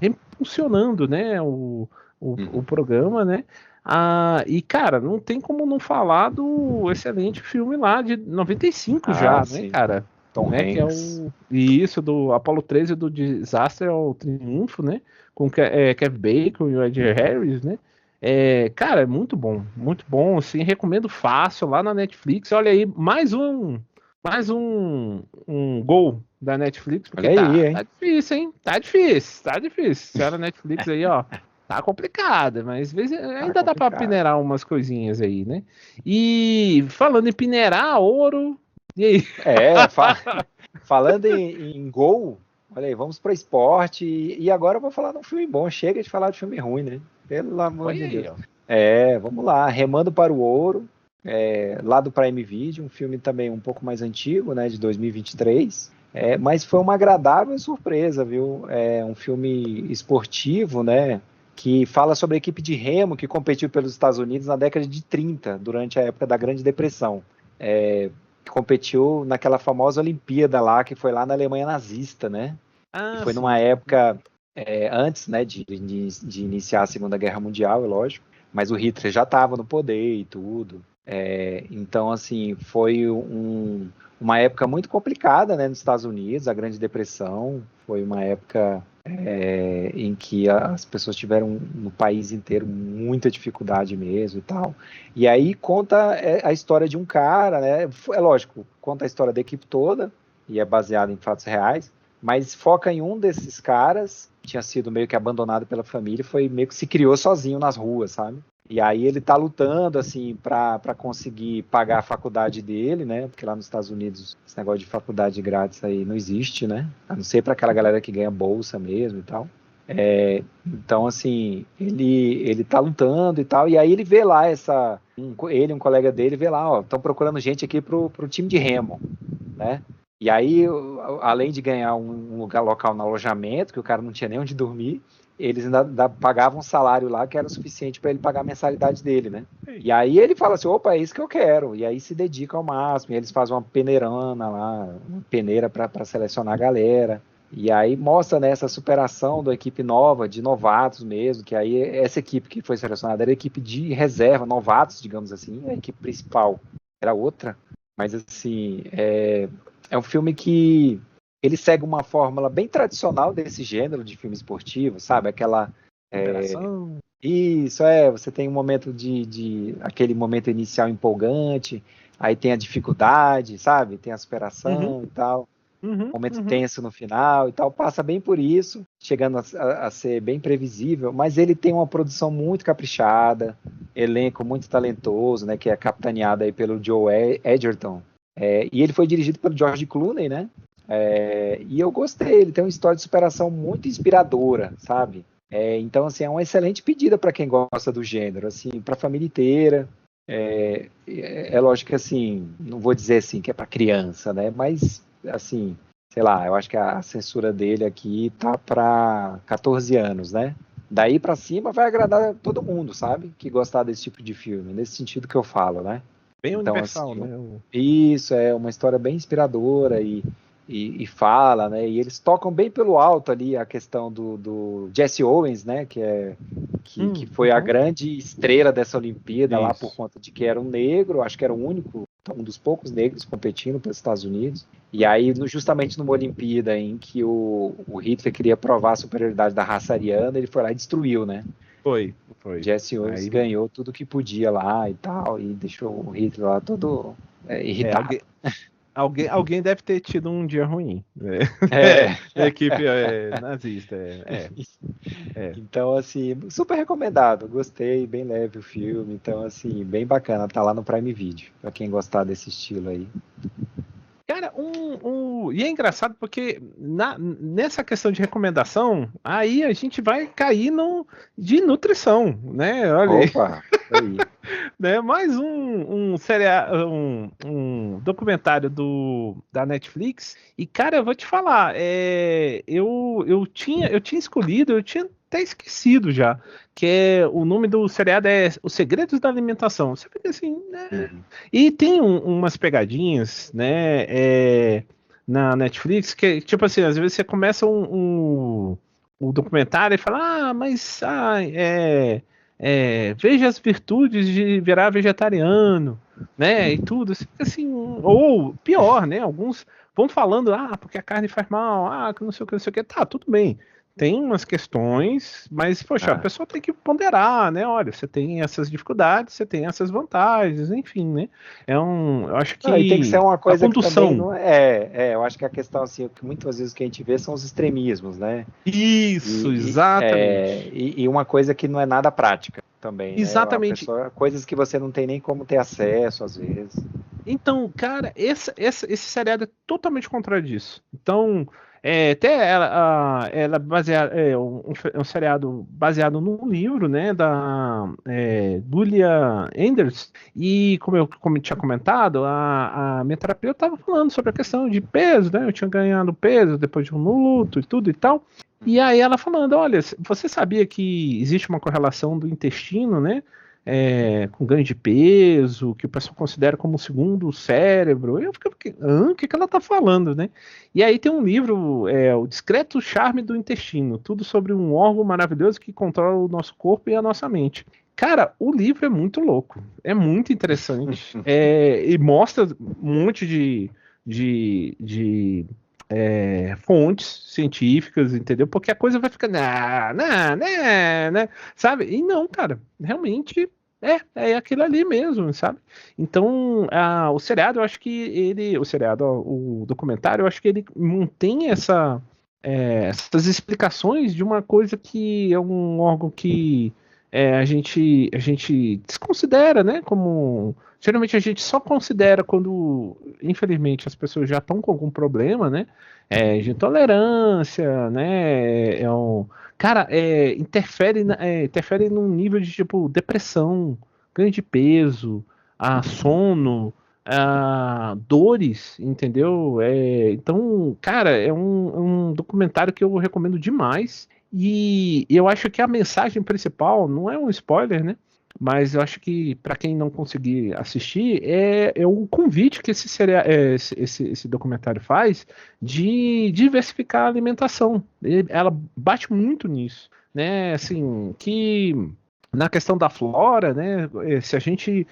reimpulsionando, né, o programa, né? E, cara, não tem como não falar do excelente filme lá de 95 Ah, já, né, sim. cara? Tom Né, que é Hanks. isso do Apollo 13 do Desastre ao Triunfo, né? Com Kevin Bacon e o Ed Harris, né? Cara, é muito bom, assim, recomendo fácil lá na Netflix. Olha aí, mais um gol da Netflix, porque Olha aí, tá hein? difícil, hein? Tá difícil. Senhora Netflix aí, ó, tá complicada, mas às vezes Tá ainda dá pra complicado. peneirar umas coisinhas aí, né? E falando em peneirar ouro, e aí? É, falando em gol, olha aí, vamos para esporte. E agora eu vou falar de um filme bom. Chega de falar de filme ruim, né? Pelo amor Olha de aí, Deus. ó. Vamos lá. Remando para o Ouro, lá do Prime Video, um filme também um pouco mais antigo, né, de 2023. Mas foi uma agradável surpresa, viu? É um filme esportivo, né? Que fala sobre a equipe de remo que competiu pelos Estados Unidos na década de 30, durante a época da Grande Depressão. Que competiu naquela famosa Olimpíada lá, que foi lá na Alemanha nazista, né? E Ah, foi numa sim. época antes, né, de iniciar a Segunda Guerra Mundial, é lógico, mas o Hitler já estava no poder e tudo. Então, assim, foi uma época muito complicada, né, nos Estados Unidos, a Grande Depressão, foi uma época em que as pessoas tiveram no país inteiro muita dificuldade mesmo e tal. E aí conta a história de um cara, né? É lógico, conta a história da equipe toda e é baseado em fatos reais, mas foca em um desses caras que tinha sido meio que abandonado pela família, foi meio que se criou sozinho nas ruas, sabe? E aí ele tá lutando, assim, para conseguir pagar a faculdade dele, né? Porque lá nos Estados Unidos esse negócio de faculdade grátis aí não existe, né? A não ser para aquela galera que ganha bolsa mesmo e tal. Então, assim, ele tá lutando e tal, e aí ele vê lá ele e um colega dele vê lá, ó, estão procurando gente aqui pro time de remo, né? E aí, além de ganhar um lugar local no alojamento, que o cara não tinha nem onde dormir, eles ainda pagavam um salário lá que era o suficiente para ele pagar a mensalidade dele, né? E aí ele fala assim, opa, é isso que eu quero. E aí se dedica ao máximo, e eles fazem uma peneirana lá, uma peneira para selecionar a galera. E aí mostra, né, essa superação da equipe nova, de novatos mesmo, que aí essa equipe que foi selecionada era a equipe de reserva, novatos, digamos assim, a equipe principal era outra. Mas assim, é um filme que ele segue uma fórmula bem tradicional desse gênero de filme esportivo, sabe? Aquela... Isso, você tem um momento aquele momento inicial empolgante, aí tem a dificuldade, sabe? Tem a superação e tal. Momento tenso no final e tal, passa bem por isso, chegando a ser bem previsível, mas ele tem uma produção muito caprichada, elenco muito talentoso, né, que é capitaneado aí pelo Joe Edgerton, e ele foi dirigido pelo George Clooney, né, e eu gostei, ele tem uma história de superação muito inspiradora, sabe, então assim, é uma excelente pedida para quem gosta do gênero, assim, para a família inteira. É lógico que assim, não vou dizer assim que é para criança, né, mas assim, sei lá, eu acho que a censura dele aqui tá para 14 anos, né? Daí para cima vai agradar todo mundo, sabe? Que gostar desse tipo de filme, nesse sentido que eu falo, né? Bem então, universal, assim, né? Isso, é uma história bem inspiradora e fala, né? E eles tocam bem pelo alto ali a questão do Jesse Owens, né? Que foi a grande estrela dessa Olimpíada lá por conta de que era um negro, acho que era o único, um dos poucos negros competindo pelos Estados Unidos. E aí, justamente numa Olimpíada em que o Hitler queria provar a superioridade da raça ariana, ele foi lá e destruiu, né? Foi. Jesse Owens ganhou tudo que podia lá e tal, e deixou o Hitler lá todo irritado. Alguém deve ter tido um dia ruim. A equipe nazista. Então, assim, super recomendado. Gostei, bem leve o filme. Então, assim, bem bacana. Tá lá no Prime Video, pra quem gostar desse estilo aí. Cara, e é engraçado porque nessa questão de recomendação, aí a gente vai cair de nutrição, né? Olha aí. Opa, aí. Né? Mais um documentário da Netflix. E, cara, eu vou te falar, eu tinha escolhido, eu tinha até esquecido já, que o nome do seriado é Os Segredos da Alimentação. Você fica assim, né? E tem umas pegadinhas, né, na Netflix, que, tipo assim, às vezes você começa o documentário e fala, veja as virtudes de virar vegetariano, né, e tudo, assim, ou pior, né, alguns vão falando, porque a carne faz mal, que não sei o que, tá, tudo bem, tem umas questões, mas, poxa, a pessoa tem que ponderar, né, olha, você tem essas dificuldades, você tem essas vantagens, enfim, né, eu acho que e tem que ser uma coisa a condução... que também não eu acho que a questão, assim, que muitas vezes o que a gente vê são os extremismos, né? Isso, exatamente. E uma coisa que não é nada prática também, né? Exatamente. Coisas que você não tem nem como ter acesso, às vezes. Então, cara, esse seriado é totalmente contrário disso. Então, até ela é baseada, um seriado baseado num livro, né, da Julia Enders. E como eu tinha comentado, a minha terapeuta estava falando sobre a questão de peso, né? Eu tinha ganhado peso depois de um luto e tudo e tal. E aí ela falando, olha, você sabia que existe uma correlação do intestino, né? Com ganho de peso, que o pessoal considera como o segundo cérebro. Eu fico, o que ela tá falando, né? E aí tem um livro, O Discreto Charme do Intestino, tudo sobre um órgão maravilhoso que controla o nosso corpo e a nossa mente. Cara, o livro é muito louco, é muito interessante, e mostra um monte de fontes científicas, entendeu? Porque a coisa vai ficando, né, sabe? E não, cara, realmente é aquilo ali mesmo, sabe? Então, o seriado, eu acho que o documentário, eu acho que ele mantém essas explicações de uma coisa que é um órgão que a gente desconsidera, né? Como geralmente a gente só considera quando, infelizmente, as pessoas já estão com algum problema, né? De intolerância, né? Cara, interfere num nível de tipo depressão, ganho de peso, sono, dores, entendeu? Então, cara, é um documentário que eu recomendo demais. E eu acho que a mensagem principal não é um spoiler, né? Mas eu acho que para quem não conseguir assistir, é um convite que esse documentário faz de diversificar a alimentação. Ela bate muito nisso, né? Assim, que na questão da flora, né? Se a gente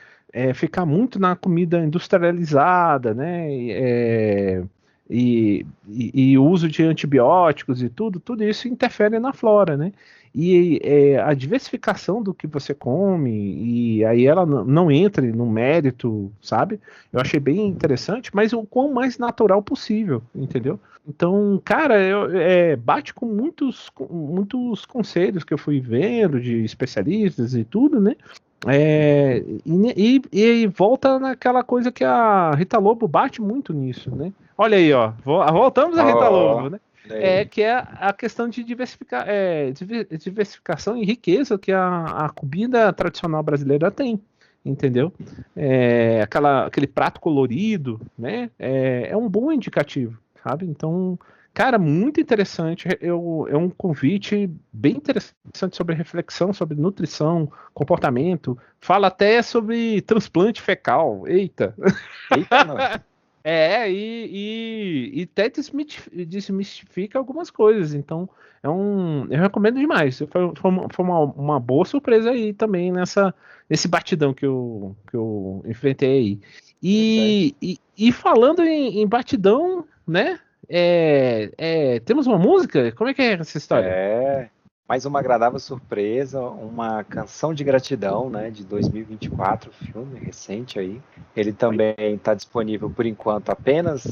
ficar muito na comida industrializada, né? E o uso de antibióticos e tudo isso interfere na flora, né? E a diversificação do que você come, e aí ela não entra no mérito, sabe? Eu achei bem interessante, mas o quão mais natural possível, entendeu? Então, cara, bate com muitos conselhos que eu fui vendo de especialistas e tudo, né? E volta naquela coisa que a Rita Lobo bate muito nisso, né? Olha aí, ó, voltamos a Rita Lobo, Ó, né? é, Que é a questão de diversificação e riqueza que a comida tradicional brasileira tem, entendeu? Aquele prato colorido, né? É um bom indicativo, sabe? Então, cara, muito interessante. É um convite bem interessante sobre reflexão, sobre nutrição, comportamento. Fala até sobre transplante fecal. Eita! eita, nós. E até desmistifica algumas coisas. Então, eu recomendo demais. Foi uma boa surpresa aí também nesse batidão que eu enfrentei aí. Pois é. E falando em batidão, né? Temos uma música? Como é que é essa história? É, mais uma agradável surpresa, uma canção de gratidão, né, de 2024, filme recente aí. Ele Oi? também está disponível por enquanto apenas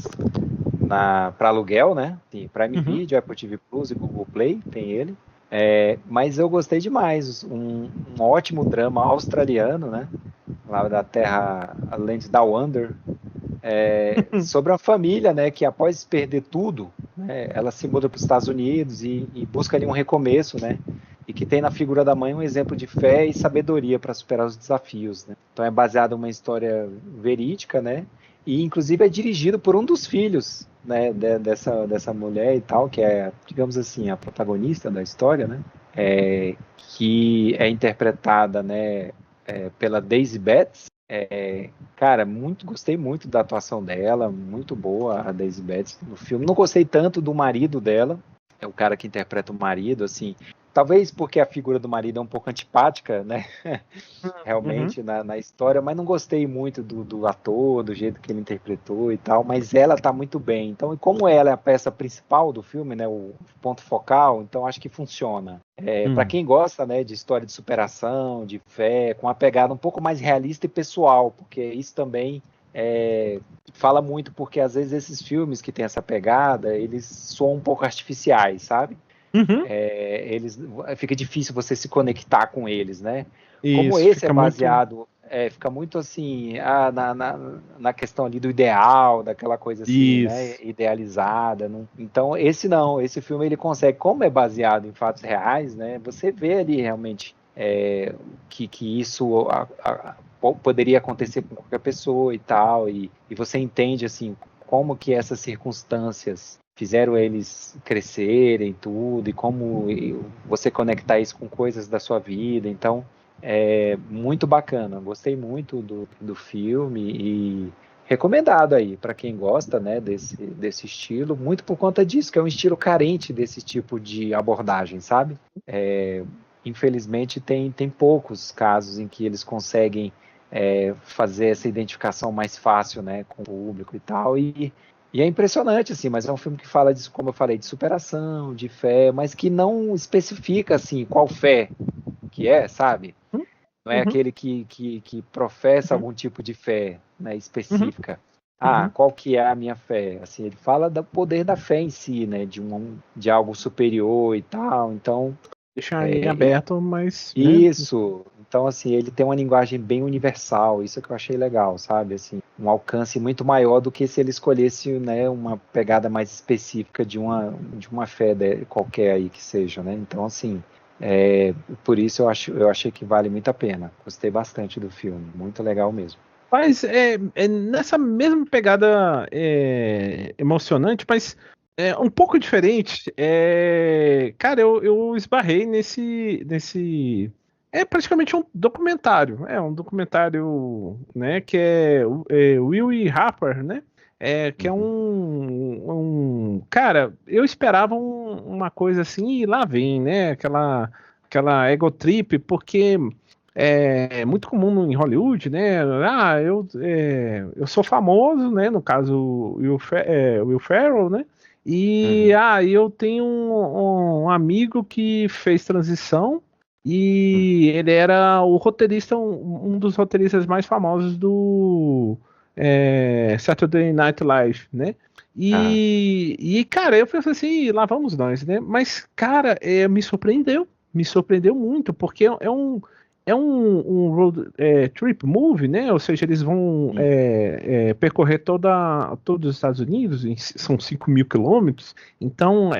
para aluguel, né? Tem Prime Uhum. Video, Apple TV Plus e Google Play, tem ele. Mas eu gostei demais, um ótimo drama australiano, né? Lá da terra Land Down Under, sobre uma família, né, que após perder tudo, né, ela se muda para os Estados Unidos e busca ali um recomeço, né, e que tem na figura da mãe um exemplo de fé e sabedoria para superar os desafios, né. Então é baseado em uma história verídica, né, e inclusive é dirigido por um dos filhos, né, dessa mulher e tal, que é, digamos assim, a protagonista da história, né, que é interpretada, né, pela Daisy Betts. Cara, gostei muito da atuação dela, muito boa a Daisy Betts no filme. Não gostei tanto do marido dela, é o cara que interpreta o marido, assim. Talvez porque a figura do marido é um pouco antipática, né? Uhum. Realmente na história, mas não gostei muito do ator, do jeito que ele interpretou e tal, mas ela tá muito bem. Então, e como ela é a peça principal do filme, né, o ponto focal, então acho que funciona. Para Hum. quem gosta, né, de história de superação, de fé, com uma pegada um pouco mais realista e pessoal, porque isso também fala muito, porque às vezes esses filmes que tem essa pegada, eles soam um pouco artificiais, sabe? Uhum. Fica difícil você se conectar com eles, né? Como Isso, esse é fica muito. baseado, fica muito assim, na questão ali do ideal, daquela coisa assim, né, Isso. idealizada. Então, esse não, esse filme ele consegue, como é baseado em fatos reais, né, você vê ali realmente que isso poderia acontecer com qualquer pessoa e tal, e você entende assim como que essas circunstâncias fizeram eles crescerem tudo, e como você conectar isso com coisas da sua vida. Então, muito bacana. Gostei muito do filme e recomendado aí para quem gosta, né, desse estilo, muito por conta disso, que é um estilo carente desse tipo de abordagem, sabe? Infelizmente, tem poucos casos em que eles conseguem fazer essa identificação mais fácil, né, com o público e tal, e é impressionante, assim, mas é um filme que fala disso, como eu falei, de superação, de fé, mas que não especifica, assim, qual fé que é, sabe? Não é Uhum. aquele que professa Uhum. algum tipo de fé, né, Uhum. específica. Uhum. Qual que é a minha fé? Assim, ele fala do poder da fé em si, né, de algo superior e tal. Então, Deixar em aberto, mas... né? Isso. Então, assim, ele tem uma linguagem bem universal, isso que eu achei legal, sabe? Assim, um alcance muito maior do que se ele escolhesse, né, uma pegada mais específica de uma fé qualquer aí que seja, né? Então, assim, por isso eu achei que vale muito a pena. Gostei bastante do filme, muito legal mesmo. Mas nessa mesma pegada emocionante, mas um pouco diferente. Cara, eu esbarrei nesse. É praticamente um documentário. É um documentário, né? Que é Will e Harper, né? Que é cara, eu esperava uma coisa assim e lá vem, né? Aquela ego trip, porque é muito comum em Hollywood, né? Eu sou famoso, né? No caso, Will Ferrell, né? E Uhum. eu tenho um amigo que fez transição e ele era o roteirista, um dos roteiristas mais famosos do Saturday Night Live, né? Ah, Cara, eu pensei assim, lá vamos nós, né? Mas, cara, me surpreendeu muito, porque é um road trip movie, né? Ou seja, eles vão sim. percorrer todos os Estados Unidos, são 5 mil quilômetros. Então,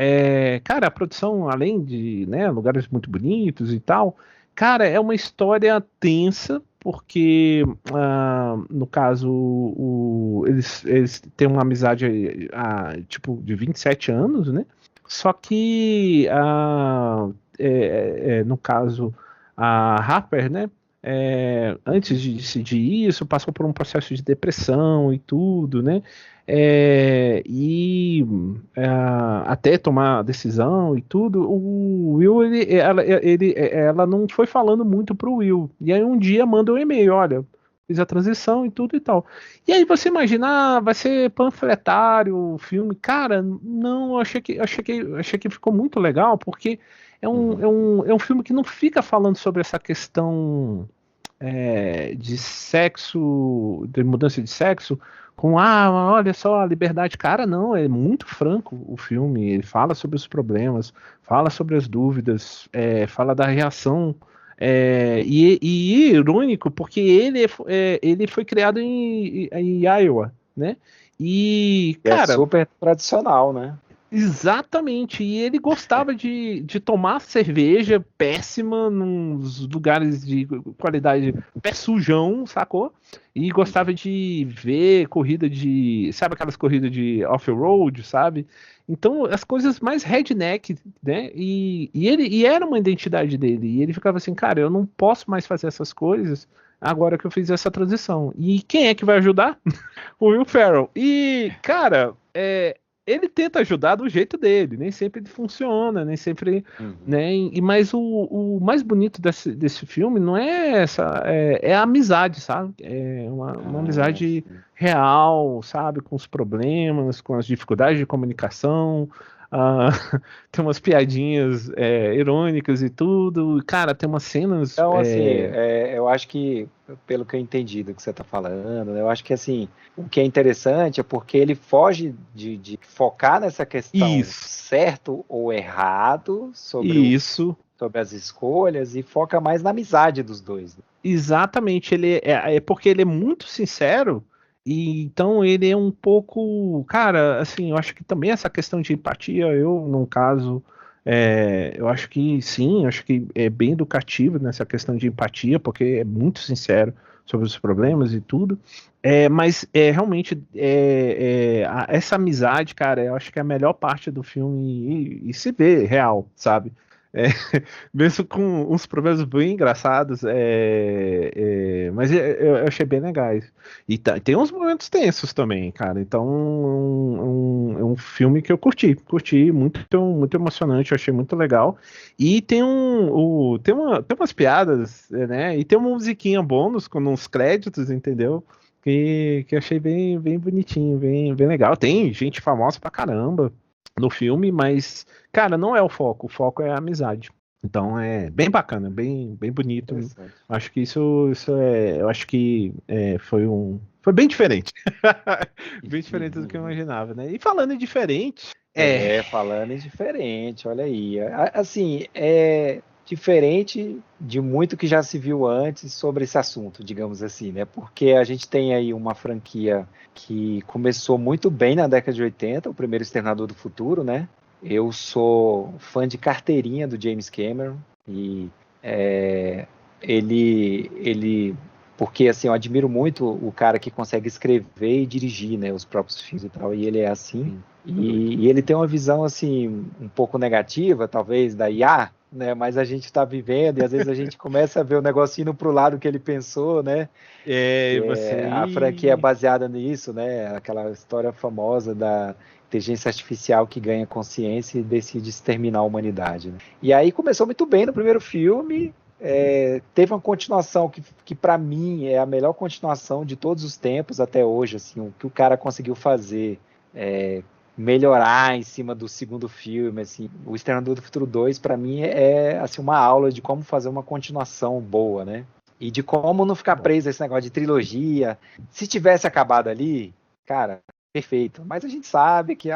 cara, a produção, além de, né, lugares muito bonitos e tal, cara, é uma história tensa, porque, no caso, eles têm uma amizade tipo, de 27 anos, né? Só que, no caso, a Harper, né? Antes de decidir isso, passou por um processo de depressão e tudo, né? Até tomar a decisão e tudo, o Will, ela não foi falando muito pro Will. E aí um dia manda um e-mail, olha, fiz a transição e tudo e tal. E aí você imagina, vai ser panfletário o filme. Cara, não, eu achei que ficou muito legal, porque Uhum. é um filme que não fica falando sobre essa questão de sexo, de mudança de sexo, com olha só a liberdade. Cara, não, é muito franco o filme. Ele fala sobre os problemas, fala sobre as dúvidas, fala da reação. E irônico, porque ele foi criado em Iowa, né? E, É cara, super tradicional, né? exatamente, e ele gostava de tomar cerveja péssima nos lugares de qualidade pé sujão, sacou? E Uhum. gostava de ver corrida sabe aquelas corridas de off-road, sabe? Então, as coisas mais redneck, né? E era uma identidade dele, e ele ficava assim, cara, eu não posso mais fazer essas coisas agora que eu fiz essa transição. E quem é que vai ajudar? O Will Ferrell. E, cara, ele tenta ajudar do jeito dele, nem sempre ele funciona, nem sempre, Uhum. né? Mas o mais bonito desse filme não é a amizade, sabe? É uma Ah, amizade sim. real, sabe? Com os problemas, com as dificuldades de comunicação. ah, Tem umas piadinhas irônicas e tudo. Cara, tem umas cenas. Então, assim, eu acho que, pelo que eu entendi do que você está falando, né, eu acho que, assim, o que é interessante é porque ele foge de focar nessa questão Isso, certo ou errado isso. sobre as escolhas e foca mais na amizade dos dois, né? Exatamente, ele é porque ele é muito sincero e então ele é um pouco, cara, assim, eu acho que também essa questão de empatia, no caso, eu acho que sim, eu acho que é bem educativo nessa questão de empatia, porque é muito sincero sobre os problemas e tudo, mas realmente essa amizade, cara, eu acho que é a melhor parte do filme e se vê real, sabe? É, mesmo com uns problemas bem engraçados, mas eu achei bem legais. E tem uns momentos tensos também, cara. Então, é um filme que eu curti, muito, muito emocionante, eu achei muito legal. E tem umas piadas, né? E tem uma musiquinha bônus com uns créditos, entendeu? Que eu achei bem, bem bonitinho, bem, bem legal. Tem gente famosa pra caramba no filme, mas, cara, não é o foco é a amizade. Então é bem bacana, bem, bem bonito. Interessante. Acho que eu acho que foi bem diferente. Bem diferente do que eu imaginava, né? E falando em diferente, Falando em diferente, olha aí. Assim, é diferente de muito que já se viu antes sobre esse assunto, digamos assim, né? Porque a gente tem aí uma franquia que começou muito bem na década de 80, o primeiro Exterminador do Futuro, né? Eu sou fã de carteirinha do James Cameron e ele porque assim eu admiro muito o cara que consegue escrever e dirigir, né, os próprios filmes e tal, e ele é assim. E ele tem uma visão assim um pouco negativa, talvez, da IA, né? Mas a gente está vivendo e às vezes a gente começa a ver o negócio indo para o lado que ele pensou, né? E você. A franquia é baseada nisso, né? Aquela história famosa da inteligência artificial que ganha consciência e decide exterminar a humanidade, né? E aí começou muito bem no primeiro filme. Teve uma continuação que para mim é a melhor continuação de todos os tempos até hoje, assim, o que o cara conseguiu fazer, melhorar em cima do segundo filme, assim, o Exterminador do Futuro 2 para mim é assim uma aula de como fazer uma continuação boa, né? E de como não ficar preso a esse negócio de trilogia. Se tivesse acabado ali, cara, perfeito. Mas a gente sabe que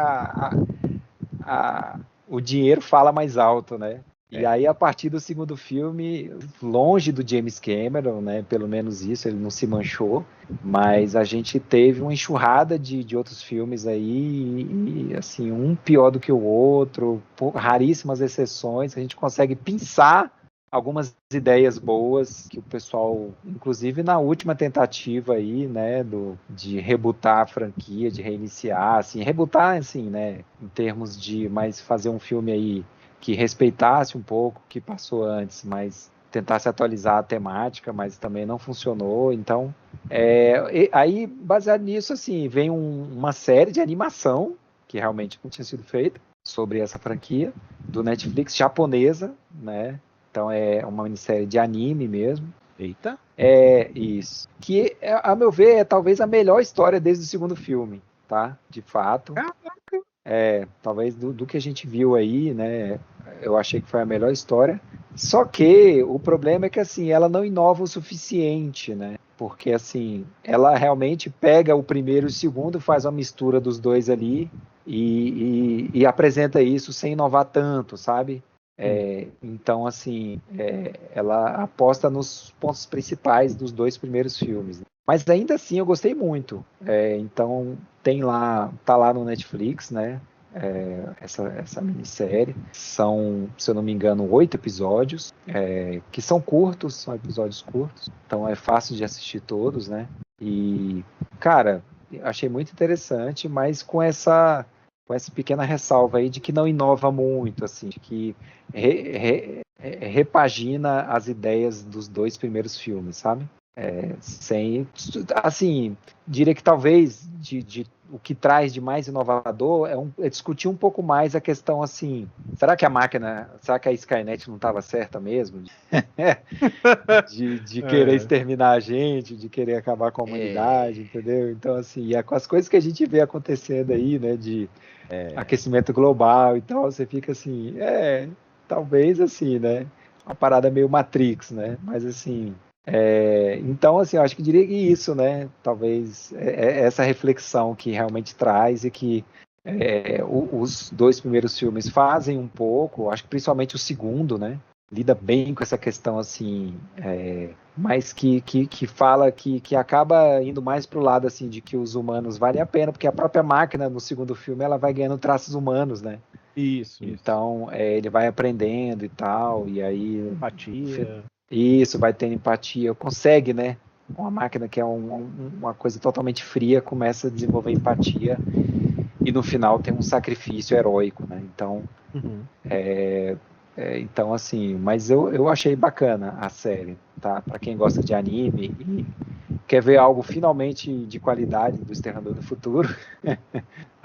o dinheiro fala mais alto, né? E aí, a partir do segundo filme, longe do James Cameron, né? Pelo menos isso, ele não se manchou. Mas a gente teve uma enxurrada de outros filmes aí, e assim, um pior do que o outro, por raríssimas exceções, a gente consegue pensar algumas ideias boas que o pessoal, inclusive na última tentativa aí, né, de rebootar a franquia, de reiniciar, assim, rebootar, assim, né, em termos de mais fazer um filme aí que respeitasse um pouco o que passou antes, mas tentasse atualizar a temática, mas também não funcionou. Então, aí, baseado nisso, assim, vem uma série de animação, que realmente não tinha sido feita, sobre essa franquia, do Netflix, japonesa, né? Então é uma minissérie de anime mesmo. Eita! Isso. Que, a meu ver, é talvez a melhor história desde o segundo filme, tá? De fato. Caraca! Talvez do que a gente viu aí, né? Eu achei que foi a melhor história. Só que o problema é que, assim, ela não inova o suficiente, né? Porque, assim, ela realmente pega o primeiro e o segundo, faz uma mistura dos dois ali e apresenta isso sem inovar tanto, sabe? Então, assim, ela aposta nos pontos principais dos dois primeiros filmes, né? Mas ainda assim eu gostei muito. Então tá lá no Netflix, né? Essa minissérie. São, se eu não me engano, 8 episódios, que são curtos, são episódios curtos. Então é fácil de assistir todos, né? E, cara, achei muito interessante, mas com essa pequena ressalva aí de que não inova muito, assim, de que repagina as ideias dos dois primeiros filmes, sabe? Sem, assim, diria que talvez o que traz de mais inovador é discutir um pouco mais a questão assim, será que a Skynet não estava certa mesmo? De querer exterminar a gente, de querer acabar com a humanidade, entendeu? Então, assim, com as coisas que a gente vê acontecendo aí, né, de aquecimento global e tal, você fica assim, talvez assim, né, uma parada meio Matrix, né, mas assim, então assim, eu acho que diria que isso, né, talvez essa reflexão que realmente traz e que os dois primeiros filmes fazem um pouco, acho que principalmente o segundo, né, lida bem com essa questão assim, mas que fala que acaba indo mais pro lado assim de que os humanos valem a pena, porque a própria máquina no segundo filme ela vai ganhando traços humanos, né? Isso. Então ele vai aprendendo e tal, e aí empatia. Isso, vai tendo empatia, consegue, né? Uma máquina que é uma coisa totalmente fria começa a desenvolver empatia e no final tem um sacrifício heróico, né? Então então, assim, mas eu achei bacana a série, tá? Pra quem gosta de anime e quer ver algo finalmente de qualidade do Exterminador do Futuro,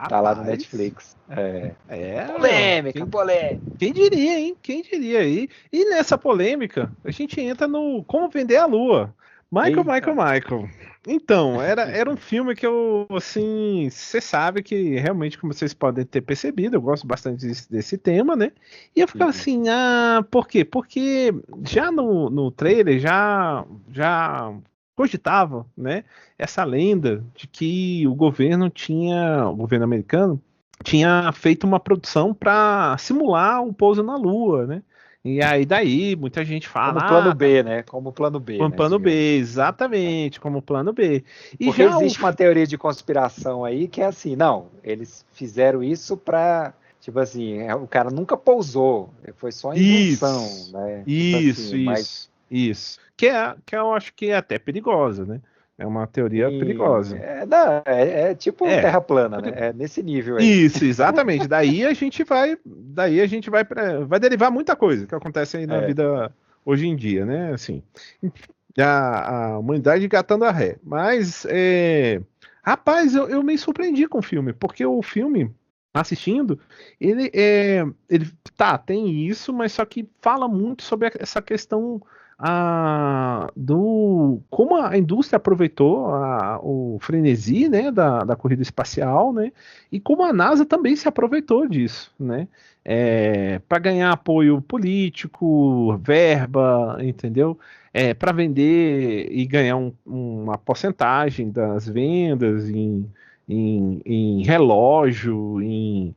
tá lá no Netflix. Polêmica. Quem diria, hein? Quem diria aí? E nessa polêmica, a gente entra no Como Vender a Lua. Michael. Então, era um filme que eu, assim, você sabe que realmente, como vocês podem ter percebido, eu gosto bastante desse tema, né? E eu ficava assim, por quê? Porque já no trailer já cogitava, né? Essa lenda de que o governo americano tinha feito uma produção para simular um pouso na Lua, né? E aí daí muita gente Como fala, plano ah, B, né? Como plano B, como né? plano B, Digamos. exatamente, como plano B. E Porque já o existe uma teoria de conspiração aí que é assim, não, eles fizeram isso pra, tipo assim, o cara nunca pousou, foi só invenção, isso, né? Tipo isso, assim, mas isso, isso. Que eu acho que é até perigosa, né? É uma teoria sim, perigosa. é tipo É. terra plana, né? É nesse nível aí. Isso, exatamente. Vai derivar muita coisa que acontece aí na É, vida hoje em dia, né? Assim, a humanidade engatando a ré. Mas, rapaz, eu me surpreendi com o filme, porque o filme, assistindo, ele tem isso, mas só que fala muito sobre essa questão do como a indústria aproveitou o frenesi, né, da corrida espacial, né, e como a NASA também se aproveitou disso, né, para ganhar apoio político, verba, entendeu? Para vender e ganhar uma porcentagem das vendas em relógio, em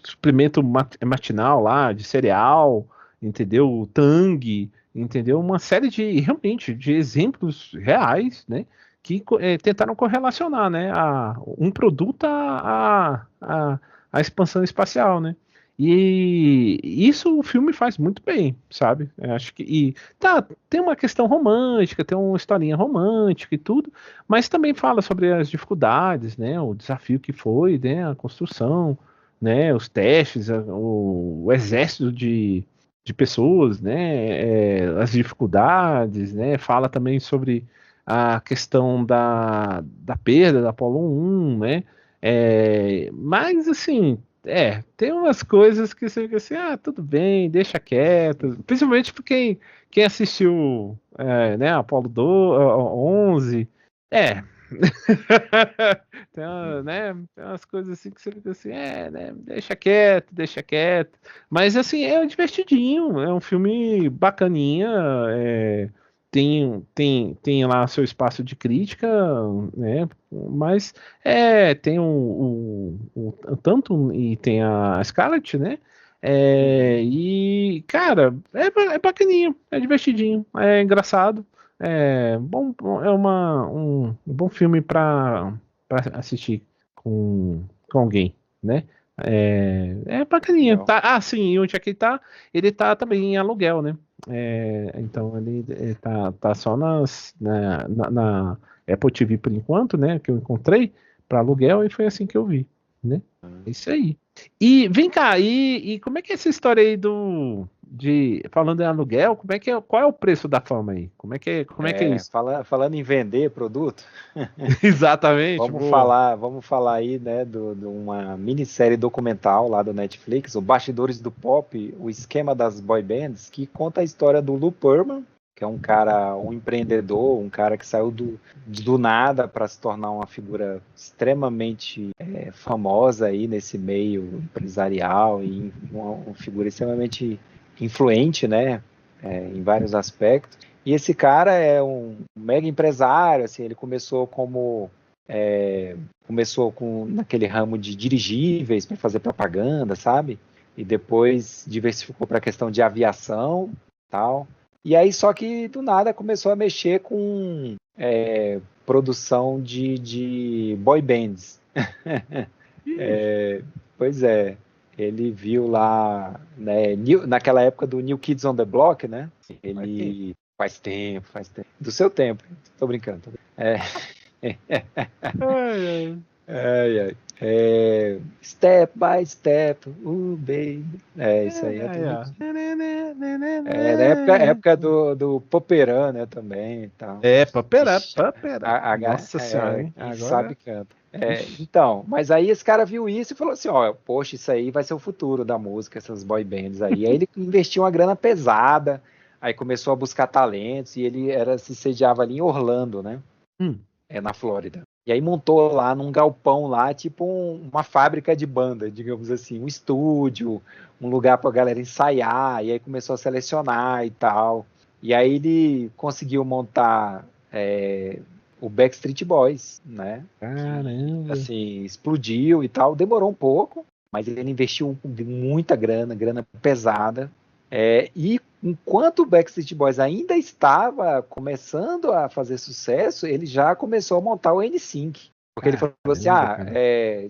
suplemento matinal lá de cereal, entendeu? O Tang, entendeu? Uma série de realmente de exemplos reais, né? Que tentaram correlacionar, né? Um produto à expansão espacial, né? E isso o filme faz muito bem, sabe? Eu acho que tem uma questão romântica, tem uma historinha romântica e tudo, mas também fala sobre as dificuldades, né? O desafio que foi, né? A construção, né? Os testes, o exército de pessoas, né? As dificuldades, né? Fala também sobre a questão da perda da Apollo 1, né? Mas assim, tem umas coisas que você fica assim, tudo bem, deixa quieto. Principalmente para quem assistiu, né, Apollo 11. É. Tem umas coisas assim que você fica assim, né, deixa quieto, deixa quieto. Mas assim, é divertidinho, é um filme bacaninha, tem lá seu espaço de crítica, né? Mas tem tanto e tem a Scarlett, né? E cara, é bacaninho, é divertidinho, é engraçado, um bom filme para assistir com alguém, né? É bacaninha. legal. Tá, sim, e onde é que ele tá? Ele tá também em aluguel, né? Então ele tá só na Apple TV por enquanto, né? Que eu encontrei para aluguel e foi assim que eu vi, né? É isso aí. E vem cá, e como é que é essa história aí falando em aluguel, qual é o preço da fama aí? Como é que é isso? Falando em vender produto, Exatamente, boa. vamos falar aí, né, de uma minissérie documental lá do Netflix, o Bastidores do Pop, o esquema das boy bands, que conta a história do Lou Pearlman, que é um cara, um empreendedor, um cara que saiu do nada para se tornar uma figura extremamente famosa aí nesse meio empresarial e uma figura extremamente influente, né, em vários aspectos. E esse cara é um mega empresário, assim, ele começou com naquele ramo de dirigíveis para fazer propaganda, sabe? E depois diversificou para a questão de aviação, tal. E aí só que do nada começou a mexer com produção de boy bands. Ixi, Pois é, ele viu lá, né, naquela época do New Kids on the Block, né? vai ter. Ele faz tempo. Do seu tempo, tô brincando. É, Ai, ai. ai, ai. Step by step, baby. Isso aí é do Ai, New ai. Kids. Da época do Poperan, né, também e tal. Papera, Ixi, papera. Nossa senhora, hein? quem Agora. sabe canta. Ixi. Então, mas aí esse cara viu isso e falou assim, ó, poxa, isso aí vai ser o futuro da música, essas boy bands aí. Aí ele investiu uma grana pesada, aí começou a buscar talentos e ele se sediava ali em Orlando, né? Hum. Na Flórida. E aí montou lá num galpão lá, tipo uma fábrica de banda, digamos assim, um estúdio, um lugar para a galera ensaiar, e aí começou a selecionar e tal. E aí ele conseguiu montar o Backstreet Boys, né? Caramba. Assim, explodiu e tal. Demorou um pouco, mas ele investiu muita grana pesada. E enquanto o Backstreet Boys ainda estava começando a fazer sucesso, ele já começou a montar o NSYNC. Porque ele falou assim,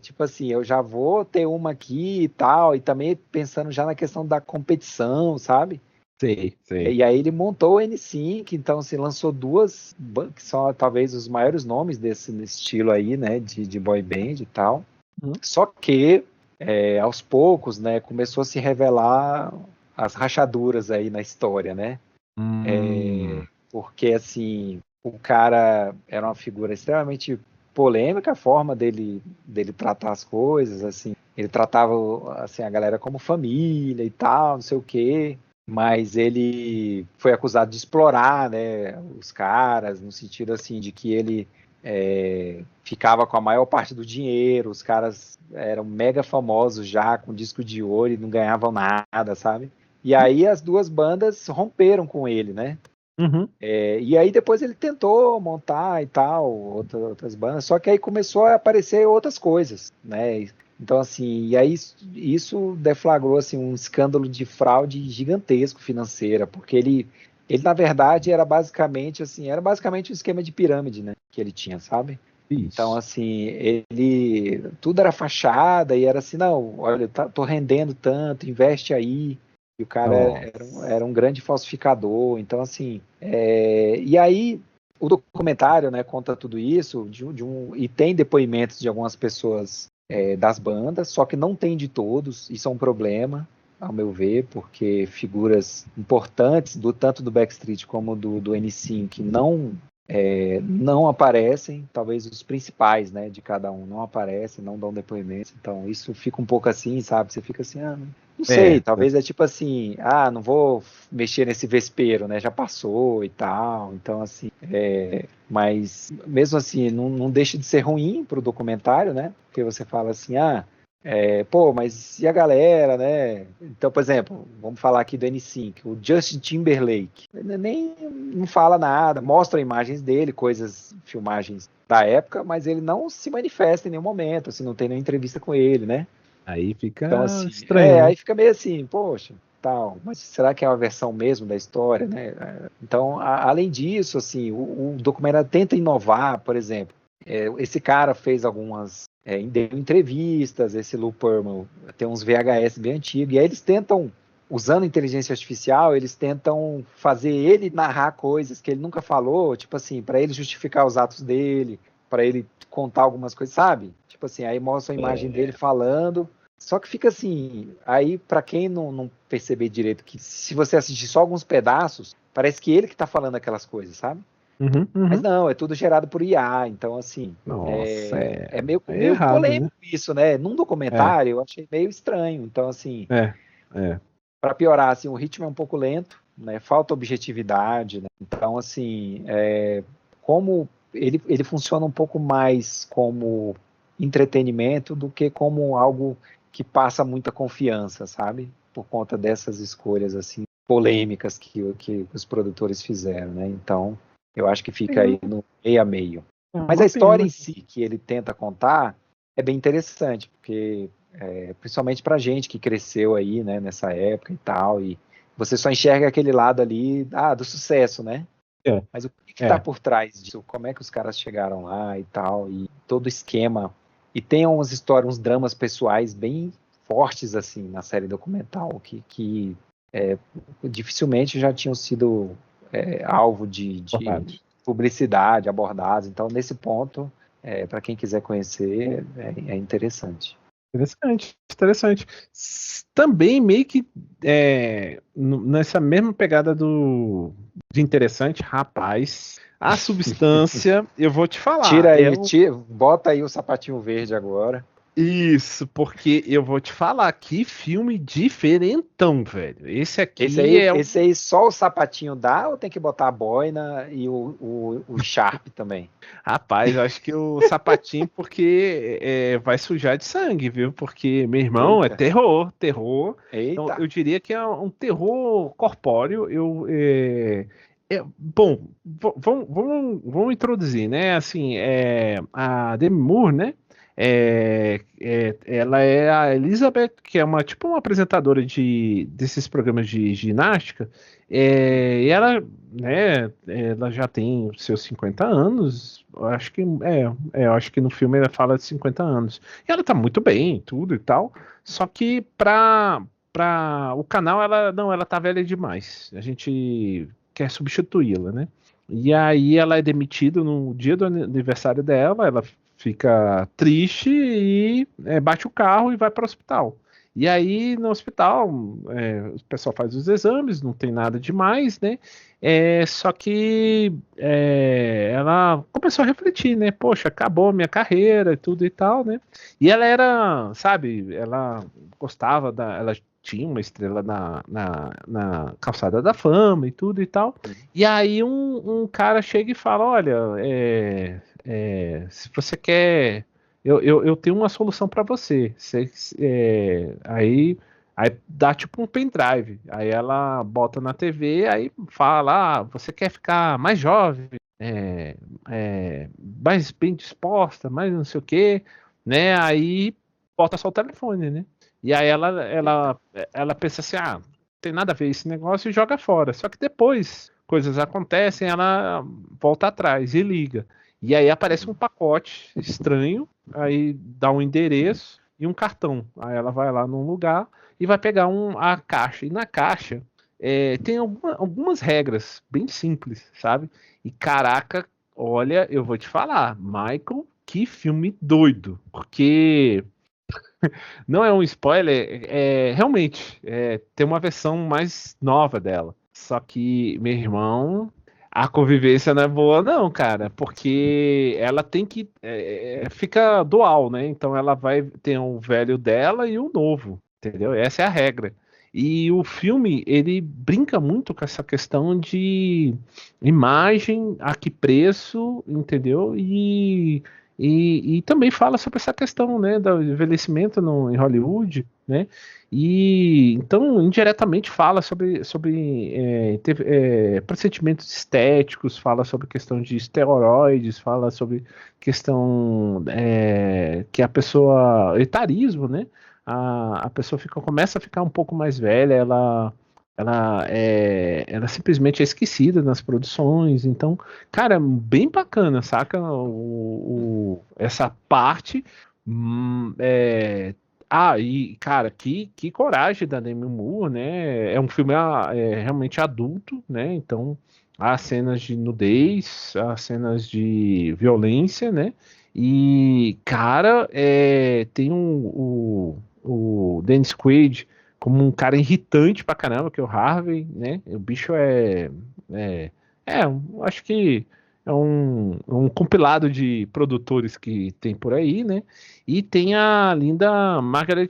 tipo assim, eu já vou ter uma aqui e tal, e também pensando já na questão da competição, sabe? Sei. E aí ele montou o NSYNC, então se lançou duas, que são talvez os maiores nomes desse estilo aí, né, de boy band e tal. Só que, aos poucos, né, começou a se revelar as rachaduras aí na história, né? Porque, assim, o cara era uma figura extremamente polêmica, a forma dele tratar as coisas, assim. Ele tratava, assim, a galera como família e tal, não sei o quê. Mas ele foi acusado de explorar, né, os caras, no sentido, assim, de que ele ficava com a maior parte do dinheiro, os caras eram mega famosos já, com disco de ouro e não ganhavam nada, sabe? E aí as duas bandas romperam com ele, né? E aí depois ele tentou montar e tal, outras bandas, só que aí começou a aparecer outras coisas, né? Então, assim, e aí isso deflagrou, assim, um escândalo de fraude gigantesco financeira, porque ele na verdade, era basicamente um esquema de pirâmide, né, que ele tinha, sabe? Então, assim, tudo era fachada e era assim, não, olha, tô rendendo tanto, investe aí. E o cara era um grande falsificador. Então, assim, e aí o documentário, né, conta tudo isso e tem depoimentos de algumas pessoas das bandas, só que não tem de todos. Isso é um problema, ao meu ver, porque figuras importantes, tanto do Backstreet como do NSYNC, não aparecem, talvez os principais, né, de cada um não aparecem, não dão depoimentos, então isso fica um pouco assim, sabe, você fica assim, não sei, talvez é tipo assim, não vou mexer nesse vespeiro, né, já passou e tal, então assim, mas mesmo assim, não deixa de ser ruim pro documentário, né, porque você fala assim, pô, mas e a galera, né? Então, por exemplo, vamos falar aqui do N5, o Justin Timberlake. Ele nem não fala nada, mostra imagens dele, filmagens da época, mas ele não se manifesta em nenhum momento, assim, não tem nenhuma entrevista com ele, né? Aí fica então, assim, estranho, né? Aí fica meio assim, poxa, tal, mas será que é uma versão mesmo da história, né? Então, além disso, assim, o documentário tenta inovar, por exemplo, esse cara fez deu entrevistas, esse Lou Pearlman tem uns VHS bem antigos, e aí eles tentam, usando inteligência artificial, eles tentam fazer ele narrar coisas que ele nunca falou, tipo assim, para ele justificar os atos dele, para ele contar algumas coisas, sabe? Tipo assim, aí mostra a imagem dele falando, só que fica assim, aí para quem não perceber direito, que se você assistir só alguns pedaços, parece que ele que tá falando aquelas coisas, sabe? Mas não, é tudo gerado por IA, então assim, Nossa, meio errado, polêmico né? isso, né? Num documentário eu achei meio estranho, então assim, É. para piorar, assim, o ritmo é um pouco lento, né? Falta objetividade, né? Então assim, como ele funciona um pouco mais como entretenimento do que como algo que passa muita confiança, sabe? Por conta dessas escolhas assim polêmicas que os produtores fizeram, né? Então eu acho que fica aí no meio a meio. Mas a história em si que ele tenta contar é bem interessante, porque principalmente pra gente que cresceu aí, né, nessa época e tal, e você só enxerga aquele lado ali, do sucesso, né? Mas o que está por trás disso? Como é que os caras chegaram lá e tal, e todo o esquema. E tem umas histórias, uns dramas pessoais bem fortes, assim, na série documental, que dificilmente já tinham sido alvo de publicidade, abordados. Então, nesse ponto, para quem quiser conhecer, é interessante. Interessante. Também meio que nessa mesma pegada de interessante, rapaz, a substância, eu vou te falar. Bota aí o sapatinho verde agora. Isso, porque eu vou te falar, que filme diferentão, velho. Esse aqui Esse aí só o sapatinho dá ou tem que botar a boina e o Sharp também? Rapaz, eu acho que o sapatinho, porque vai sujar de sangue, viu? Porque, meu irmão, é terror. Então, Eita. eu diria que é um terror corpóreo. Bom, vamos introduzir, né? Assim, a Demi Moore, né? Ela é a Elizabeth, que é tipo uma apresentadora desses programas de ginástica. E ela, né? Ela já tem os seus 50 anos. Eu acho que no filme ela fala de 50 anos. E ela tá muito bem, tudo e tal. Só que para o canal, ela tá velha demais. A gente quer substituí-la, né? E aí ela é demitida no dia do aniversário dela, ela fica triste e bate o carro e vai para o hospital. E aí no hospital o pessoal faz os exames, não tem nada demais, né? Só que ela começou a refletir, né? Poxa, acabou a minha carreira e tudo e tal, né? E ela era, sabe, ela gostava ela tinha uma estrela na calçada da fama e tudo e tal. E aí um cara chega e fala, olha, se você quer, eu tenho uma solução para você. Aí dá tipo um pendrive. Aí ela bota na TV, aí fala, você quer ficar mais jovem, mais bem disposta, mais não sei o quê, né? Aí bota só o telefone, né? E aí ela pensa assim, não tem nada a ver esse negócio e joga fora. Só que depois coisas acontecem, ela volta atrás e liga. E aí aparece um pacote estranho, aí dá um endereço e um cartão. Aí ela vai lá num lugar e vai pegar a caixa. E na caixa tem algumas regras bem simples, sabe? E caraca, olha, eu vou te falar, Michael, que filme doido. Porque não é um spoiler, realmente tem uma versão mais nova dela. Só que, meu irmão, a convivência não é boa, não, cara, porque ela tem que. Fica dual, né? Então ela vai ter o velho dela e o novo, entendeu? Essa é a regra. E o filme, ele brinca muito com essa questão de imagem, a que preço, entendeu? E também fala sobre essa questão, né, do envelhecimento em Hollywood, né? E então indiretamente fala sobre procedimentos estéticos, fala sobre questão de esteroides, fala sobre questão que a pessoa, etarismo, né? A pessoa começa a ficar um pouco mais velha, ela simplesmente é esquecida nas produções, então cara, bem bacana, saca? Essa parte. E, cara, que coragem da Demi Moore, né? É um filme realmente adulto, né? Então, há cenas de nudez, há cenas de violência, né? E, cara, tem o Dennis Quaid como um cara irritante pra caramba, que é o Harvey, né? O bicho é, acho que é um compilado de produtores que tem por aí, né? E tem a linda Margaret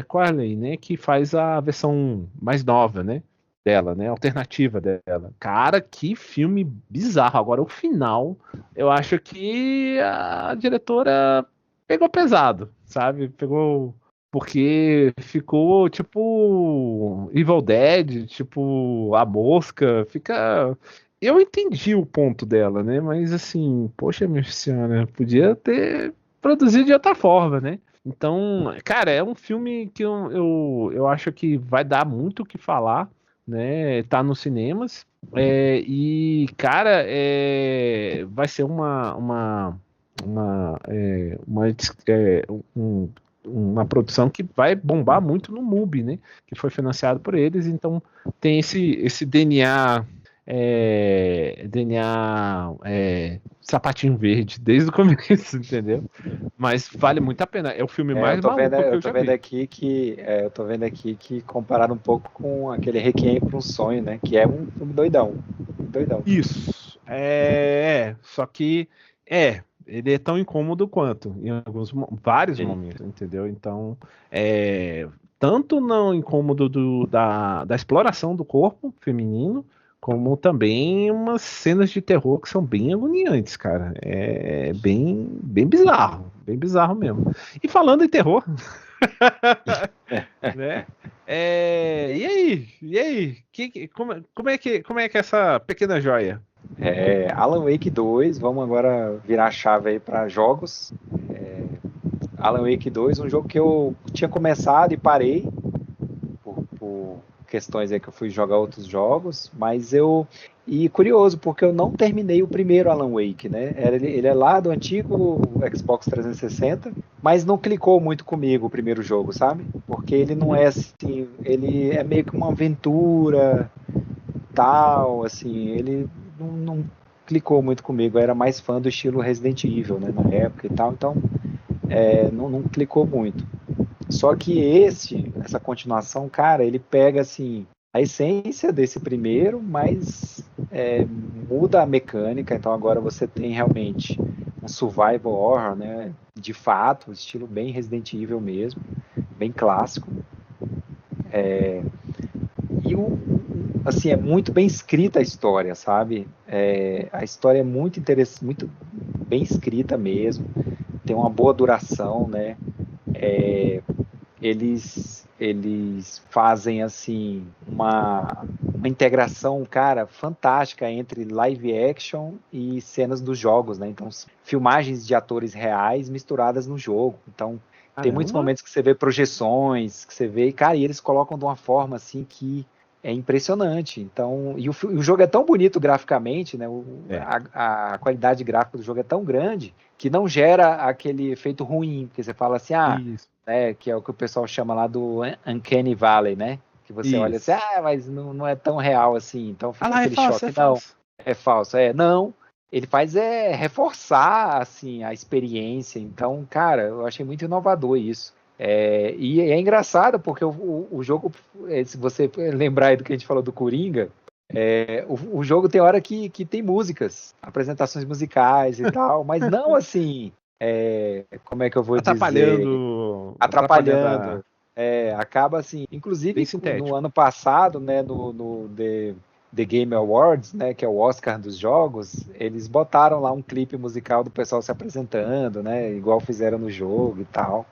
Qualley, né? Que faz a versão mais nova, né? Dela, né? Alternativa dela. Cara, que filme bizarro. Agora, o final, eu acho que a diretora pegou pesado, sabe? Pegou. Porque ficou tipo Evil Dead, tipo A Mosca, fica. Eu entendi o ponto dela, né? Mas assim, poxa, minha senhora, podia ter produzido de outra forma, né? Então, cara, é um filme que eu acho que vai dar muito o que falar, né? Tá nos cinemas. E, cara, vai ser uma, um, uma produção que vai bombar muito no MUBI, né? Que foi financiado por eles, então tem esse DNA sapatinho verde desde o começo, entendeu? Mas vale muito a pena. É o filme mais maluco que Eu eu tô já vendo vi. aqui que compararam um pouco com aquele Requiem para um Sonho, né? Que é um filme doidão. Doidão. Isso. Só que ele é tão incômodo quanto em vários Sim. momentos, entendeu? Então, tanto no incômodo da exploração do corpo feminino, como também umas cenas de terror que são bem agoniantes, cara. É bem bizarro mesmo. E falando em terror, Né? E aí? E aí? Como é que é essa pequena joia? Alan Wake 2, vamos agora virar a chave aí para jogos. Alan Wake 2, um jogo que eu tinha começado e parei por questões aí que eu fui jogar outros jogos, mas eu... E curioso, porque eu não terminei o primeiro Alan Wake, né? Ele é lá do antigo Xbox 360, mas não clicou muito comigo o primeiro jogo, sabe? Porque ele não é assim, ele é meio que uma aventura, tal, assim, ele não clicou muito comigo. Eu era mais fã do estilo Resident Evil, né, na época e tal, então não clicou muito. Só que essa continuação, cara, ele pega assim a essência desse primeiro, mas muda a mecânica. Então agora você tem realmente um survival horror, né? De fato, estilo bem Resident Evil mesmo, bem clássico. E assim, é muito bem escrita a história, sabe? A história é muito interessante, muito bem escrita mesmo. Tem uma boa duração, né? Eles fazem assim uma integração, cara, fantástica entre live action e cenas dos jogos, né? Então, filmagens de atores reais misturadas no jogo. Então, tem muitos Caramba! momentos que você vê projeções, que você vê, cara, e eles colocam de uma forma assim que é impressionante. Então, o jogo é tão bonito graficamente, né? A qualidade gráfica do jogo é tão grande que não gera aquele efeito ruim, porque você fala assim, Isso, que é o que o pessoal chama lá do Uncanny Valley, né? Que você olha assim, isso. mas não é tão real assim, então Ah fica lá, é aquele falso, choque. é Não, falso. é falso. Não, ele faz reforçar assim a experiência. Então, cara, eu achei muito inovador isso. E é engraçado porque o jogo, se você lembrar aí do que a gente falou do Coringa, o jogo tem hora que tem músicas, apresentações musicais e tal, mas não assim, como é que eu vou dizer, Atrapalhando a. atrapalhando. Acaba assim, Bem inclusive no sintético. ano passado, né, no The Game Awards, né, que é o Oscar dos jogos, eles botaram lá um clipe musical do pessoal se apresentando, né, igual fizeram no jogo e tal.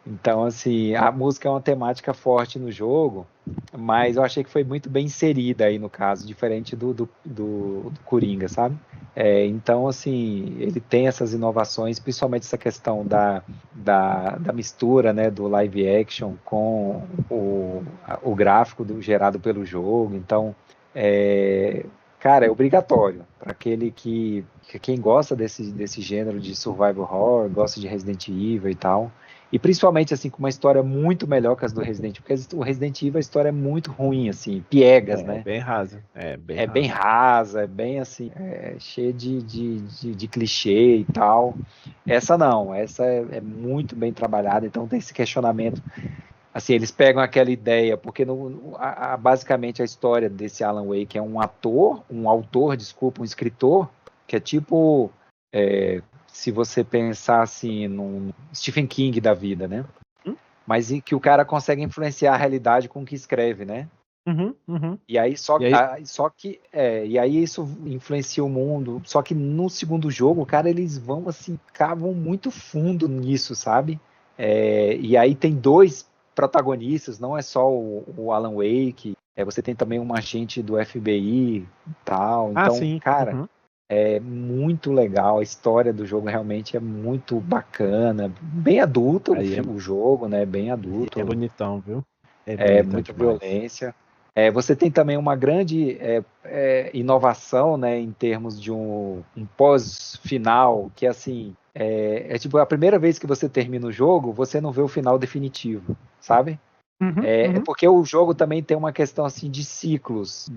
Então, assim, a música é uma temática forte no jogo, mas eu achei que foi muito bem inserida aí no caso, diferente do Coringa, sabe? Então, assim, ele tem essas inovações, principalmente essa questão da mistura, né, do live action com o gráfico gerado pelo jogo. Então, cara, é obrigatório para aquele que quem gosta desse gênero de survival horror, gosta de Resident Evil e tal. E principalmente assim com uma história muito melhor que as do Resident Evil, porque o Resident Evil a história é muito ruim assim, piegas, É né? bem rasa. É bem É bem rasa. rasa, é bem assim, cheia de clichê e tal. Essa não, essa é muito bem trabalhada, então tem esse questionamento. Assim, eles pegam aquela ideia, porque basicamente a história desse Alan Wake é um autor, desculpa, um escritor, que é tipo, se você pensar assim, num Stephen King da vida, né? Hum? Mas em que o cara consegue influenciar a realidade com o que escreve, né? Uhum, uhum. E aí E aí, e aí isso influencia o mundo. Só que no segundo jogo, cara, eles vão assim, cavam muito fundo nisso, sabe? E aí tem dois protagonistas, não é só o Alan Wake, você tem também um agente do FBI e tal. Então, sim. cara, Uhum. é muito legal. A história do jogo realmente é muito bacana. Bem adulto Aí é, o jogo, né? Bem é adulto, bonitão, viu? É bonitão muita demais. violência. Você tem também uma grande inovação, né, em termos de um pós-final, que assim, tipo a primeira vez que você termina o jogo, você não vê o final definitivo, sabe? Uhum, uhum. Porque o jogo também tem uma questão assim de ciclos,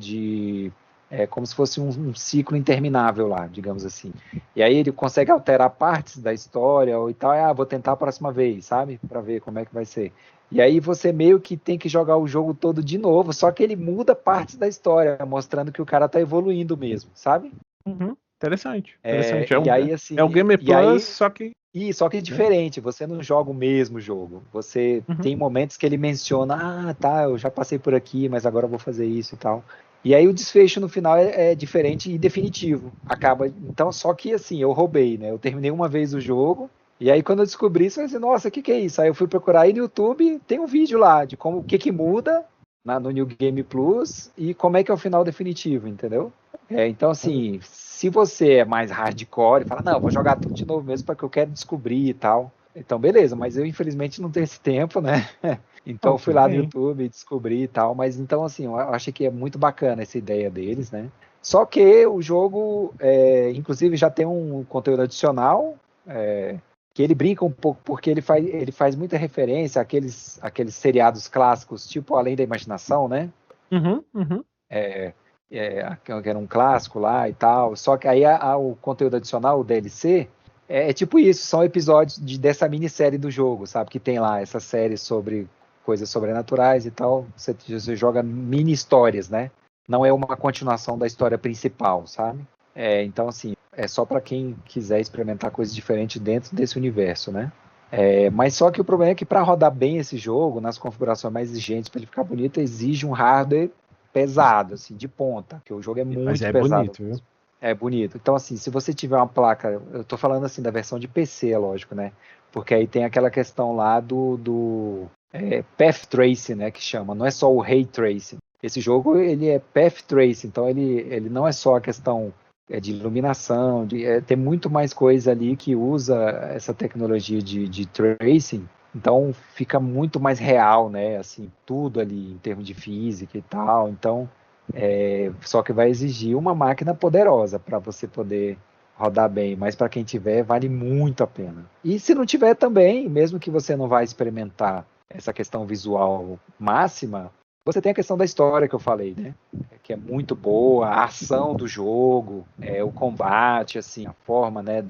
como se fosse um ciclo interminável lá, digamos assim. E aí ele consegue alterar partes da história ou e tal, vou tentar a próxima vez, sabe? Para ver como é que vai ser. E aí você meio que tem que jogar o jogo todo de novo, só que ele muda partes da história, mostrando que o cara tá evoluindo mesmo, sabe? Uhum. Interessante. Interessante. E aí É o assim, Game Plus, só que. só que é Né? diferente, você não joga o mesmo jogo. Você Uhum. tem momentos que ele menciona, tá, eu já passei por aqui, mas agora eu vou fazer isso e tal. E aí o desfecho no final é diferente e definitivo. Acaba. Então, só que assim, eu roubei, né? Eu terminei uma vez o jogo, E aí quando eu descobri isso, eu falei assim, nossa, o que é isso? Aí eu fui procurar aí no YouTube, tem um vídeo lá de como o que muda no New Game Plus e como é que é o final definitivo, entendeu? Então assim, se você é mais hardcore e fala, não, eu vou jogar tudo de novo mesmo porque eu quero descobrir e tal. Então beleza, mas eu infelizmente não tenho esse tempo, né? Então eu fui tudo lá no bem. YouTube e descobri e tal, mas então assim, eu achei que é muito bacana essa ideia deles, né? Só que o jogo, inclusive, já tem um conteúdo adicional, que ele brinca um pouco, porque ele faz muita referência àqueles seriados clássicos, tipo Além da Imaginação, né? Uhum. Que era um clássico lá e tal. Só que aí o conteúdo adicional, o DLC, é tipo isso, são episódios dessa minissérie do jogo, sabe? Que tem lá essa série sobre coisas sobrenaturais e tal. Você joga mini histórias, né? Não é uma continuação da história principal, sabe? Então, assim, é só para quem quiser experimentar coisas diferentes dentro desse universo, né? Mas só que o problema é que para rodar bem esse jogo, nas configurações mais exigentes, para ele ficar bonito, exige um hardware pesado, assim, de ponta, porque o jogo é Mas muito é pesado. bonito, viu? É bonito. Então, assim, se você tiver uma placa, eu tô falando assim da versão de PC, é lógico, né? Porque aí tem aquela questão lá do Path Tracing, né, que chama. Não é só o Ray Tracing. Esse jogo, ele é Path Tracing, então ele não é só a questão de iluminação, tem muito mais coisa ali que usa essa tecnologia de tracing, então fica muito mais real, né, assim, tudo ali em termos de física e tal, então só que vai exigir uma máquina poderosa para você poder rodar bem, mas para quem tiver, vale muito a pena. E se não tiver também, mesmo que você não vá experimentar essa questão visual máxima, você tem a questão da história que eu falei, né? Que é muito boa, a ação do jogo, o combate, assim, a forma, né?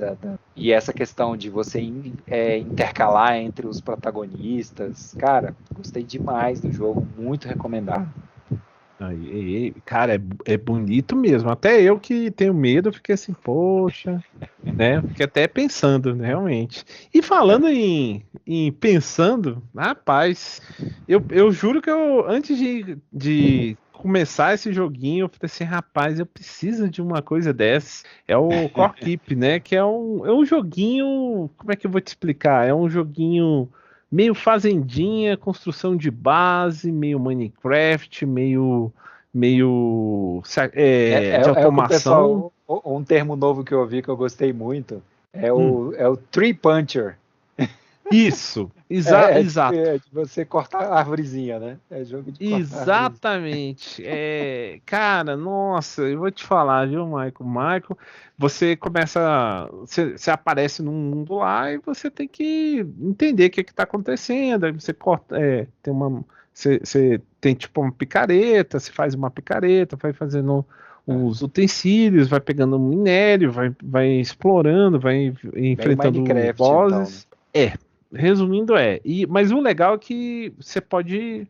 E essa questão de você intercalar entre os protagonistas. Cara, gostei demais do jogo, muito recomendado. Cara, é bonito mesmo. Até eu que tenho medo, fiquei assim, poxa, né? Fiquei até pensando, né, realmente. E falando em pensando, rapaz, eu juro que antes de começar esse joguinho, eu falei assim, rapaz, eu preciso de uma coisa dessa. É o Core Keep, né? Que é um joguinho. Como é que eu vou te explicar? É um joguinho meio fazendinha, construção de base, meio Minecraft, de É o que o automação. pessoal. Um termo novo que eu ouvi que eu gostei muito é Hum, o Tree Puncher. isso, exato. De você cortar a arvorezinha, né? É jogo de cortar a arvorezinha. Exatamente. Cara, nossa, eu vou te falar, viu, Michael? Michael, você começa. Você aparece num mundo lá e você tem que entender o que está acontecendo. Aí você corta. Tem uma. Você tem tipo uma picareta, você faz uma picareta, vai fazendo os utensílios, vai pegando minério, vai explorando, vai Bem enfrentando Minecraft, então, né? bosses. Resumindo mas o legal é que você pode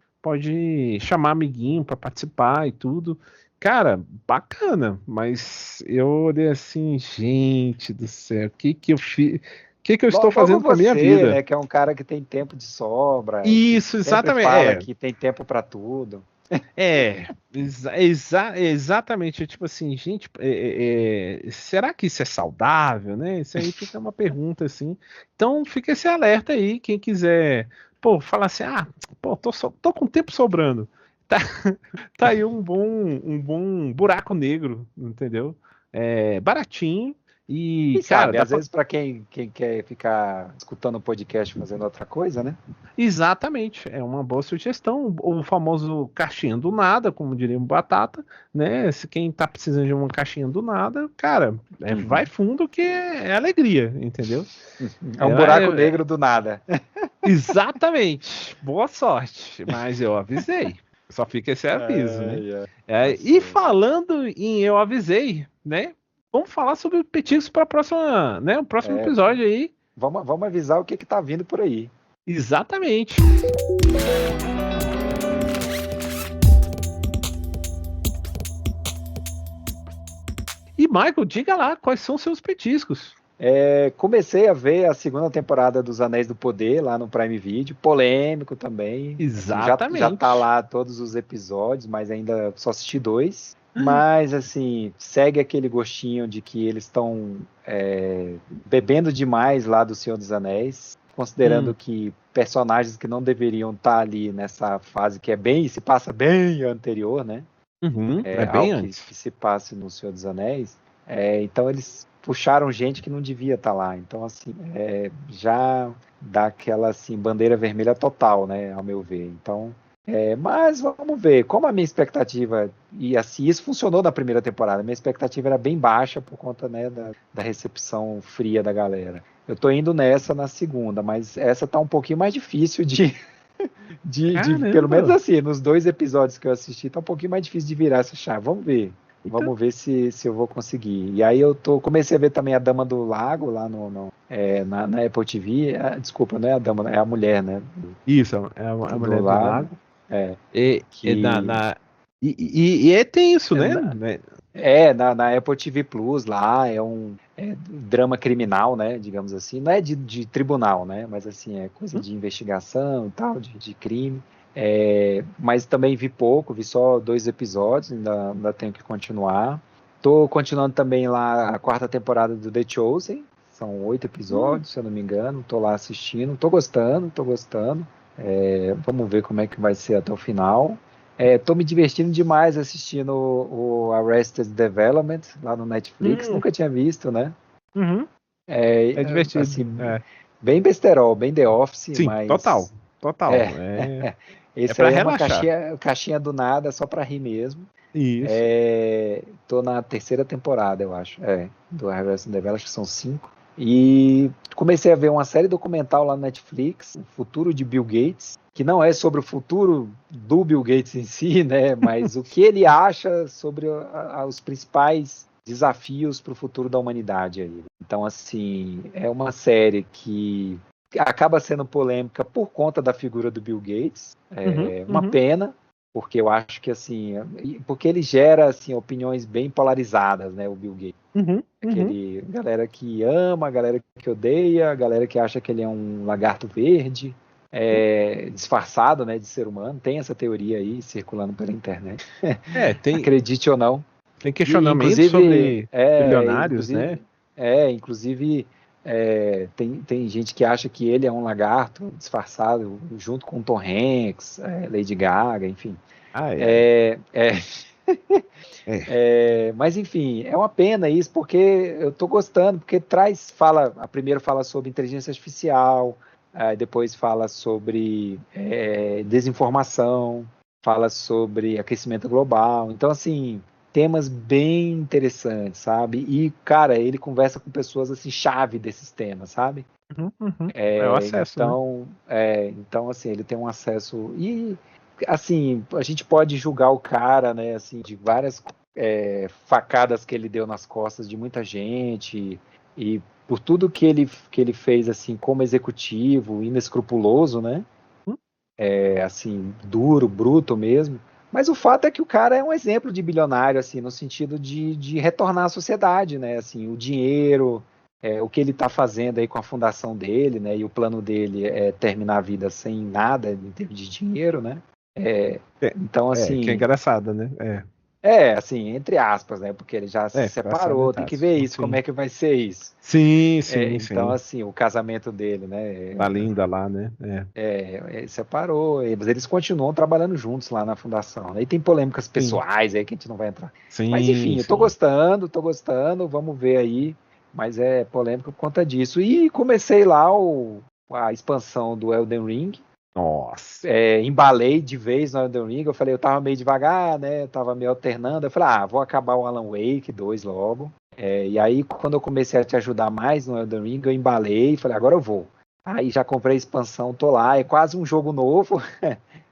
chamar amiguinho para participar e tudo. Cara, bacana, mas eu olhei assim, gente do céu, o que que eu fiz? O que que eu estou Logo fazendo com a minha você, vida? né? Que é um cara que tem tempo de sobra, que Isso, sempre exatamente. fala que tem tempo para tudo. Exatamente. Tipo assim, gente, será que isso é saudável, né? Isso aí fica uma pergunta assim. Então fica esse alerta aí, quem quiser, pô, falar assim, pô, tô com tempo sobrando. Tá, tá aí um bom buraco negro, entendeu? Baratinho e, Quem cara, sabe? dá Às pra. vezes, para quem quer ficar escutando o podcast fazendo outra coisa, né? Exatamente, é uma boa sugestão. O famoso caixinha do nada, como diria o Batata, né? Se quem tá precisando de uma caixinha do nada, cara, vai Uhum. fundo que é alegria, entendeu? É É, um buraco é- negro do nada. exatamente, boa sorte, mas eu avisei. Só fica esse aviso, né? Ai, ai, tá E certo. falando em eu avisei, né? Vamos falar sobre petiscos para próxima, né? O próximo É, episódio aí. vamos avisar o que tá vindo por aí. Exatamente. E Michael, diga lá quais são seus petiscos. Comecei a ver a segunda temporada dos Anéis do Poder lá no Prime Video, polêmico também. Assim, já tá Exatamente. lá todos os episódios, mas ainda só assisti 2. Mas, assim, segue aquele gostinho de que eles estão bebendo demais lá do Senhor dos Anéis, considerando Hum, que personagens que não deveriam estar ali nessa fase que se passa bem anterior, né? é Ao bem que antes. se passe no Senhor dos Anéis. Então eles puxaram gente que não devia estar lá. Então, assim, já dá aquela assim, bandeira vermelha total, né? Ao meu ver. Então. Mas vamos ver, como a minha expectativa, e assim, isso funcionou na primeira temporada, minha expectativa era bem baixa por conta, né, da recepção fria da galera. Eu tô indo nessa na segunda, mas essa tá um pouquinho mais difícil pelo menos Caramba! assim, nos 2 episódios que eu assisti, tá um pouquinho mais difícil de virar essa chave. Vamos ver. Eita. Vamos ver se eu vou conseguir. E aí comecei a ver também a Dama do Lago lá na Apple TV. Desculpa, não é a Dama, é a mulher, né? Isso, é a Do mulher do lago. lago. É, É que e é tenso, é, né? na, na Apple TV Plus lá é um drama criminal, né? Digamos assim. Não é de tribunal, né? Mas assim, é coisa Hum, de investigação e tal, de crime. Mas também vi pouco, vi só 2 episódios, ainda tenho que continuar. Tô continuando também lá a 4ª temporada do The Chosen. São 8 episódios, se eu não me engano. Tô lá assistindo. Tô gostando, tô gostando. Vamos ver como é que vai ser até o final. Tô me divertindo demais assistindo o Arrested Development lá no Netflix. hum, Nunca tinha visto, né? uhum. É divertido. Assim, bem besterol, bem The Office, Sim, total. mas Total. é, É esse para aí é uma relaxar. caixinha do nada, só pra rir mesmo. Isso. Tô na 3ª temporada, eu acho, do Arrested Development, acho que são 5. E comecei a ver uma série documental lá na Netflix, O Futuro de Bill Gates, que não é sobre o futuro do Bill Gates em si, né, mas o que ele acha sobre os principais desafios para o futuro da humanidade aí. Então, assim, é uma série que acaba sendo polêmica por conta da figura do Bill Gates. Uhum, É uma uhum, pena, porque eu acho que assim, porque ele gera assim opiniões bem polarizadas, né, o Bill Gates. uhum, uhum. Aquele galera que ama, galera que odeia, galera que acha que ele é um lagarto verde, disfarçado, né, de ser humano. Tem essa teoria aí circulando pela internet. É, Acredite ou não. tem E, questionamento inclusive, sobre bilionários, né? inclusive tem gente que acha que ele é um lagarto disfarçado junto com Tom Hanks, Lady Gaga, enfim. Ai, ai. É, é, É. mas enfim, é uma pena isso, porque eu tô gostando, porque a primeiro fala sobre inteligência artificial, depois fala sobre desinformação, fala sobre aquecimento global. Então, assim, temas bem interessantes, sabe? E, cara, ele conversa com pessoas assim, chave desses temas, sabe? Uhum, uhum. É o acesso, né? Então, assim, ele tem um acesso. E, assim, a gente pode julgar o cara, né, assim, de várias facadas que ele deu nas costas de muita gente, e por tudo que ele fez, assim, como executivo, inescrupuloso, né? Hum, Assim, duro, bruto mesmo. Mas o fato é que o cara é um exemplo de bilionário, assim, no sentido de retornar à sociedade, né? Assim, o dinheiro, o que ele está fazendo aí com a fundação dele, né? E o plano dele é terminar a vida sem nada em termos de dinheiro, né? É, Então, que é assim, engraçado, né? assim, entre aspas, né? Porque ele já se Engraçado, separou, entre tem que aspas. ver isso, como Sim. é que vai ser isso. Sim, sim, Então, sim. assim, o casamento dele, né? Da linda lá, né? Separou, mas eles continuam trabalhando juntos lá na fundação, né? E tem polêmicas Sim. pessoais aí que a gente não vai entrar. Mas Sim, enfim, eu sim. tô gostando, vamos ver aí. Mas é polêmica por conta disso. E comecei lá a expansão do Elden Ring. Nossa. Embalei de vez no Elden Ring. Eu falei, eu tava meio devagar, né? Eu tava meio alternando. Eu falei, vou acabar o Alan Wake 2 logo. E aí, quando eu comecei a te ajudar mais no Elden Ring, eu embalei e falei, agora eu vou. Aí já comprei a expansão, tô lá. É quase um jogo novo.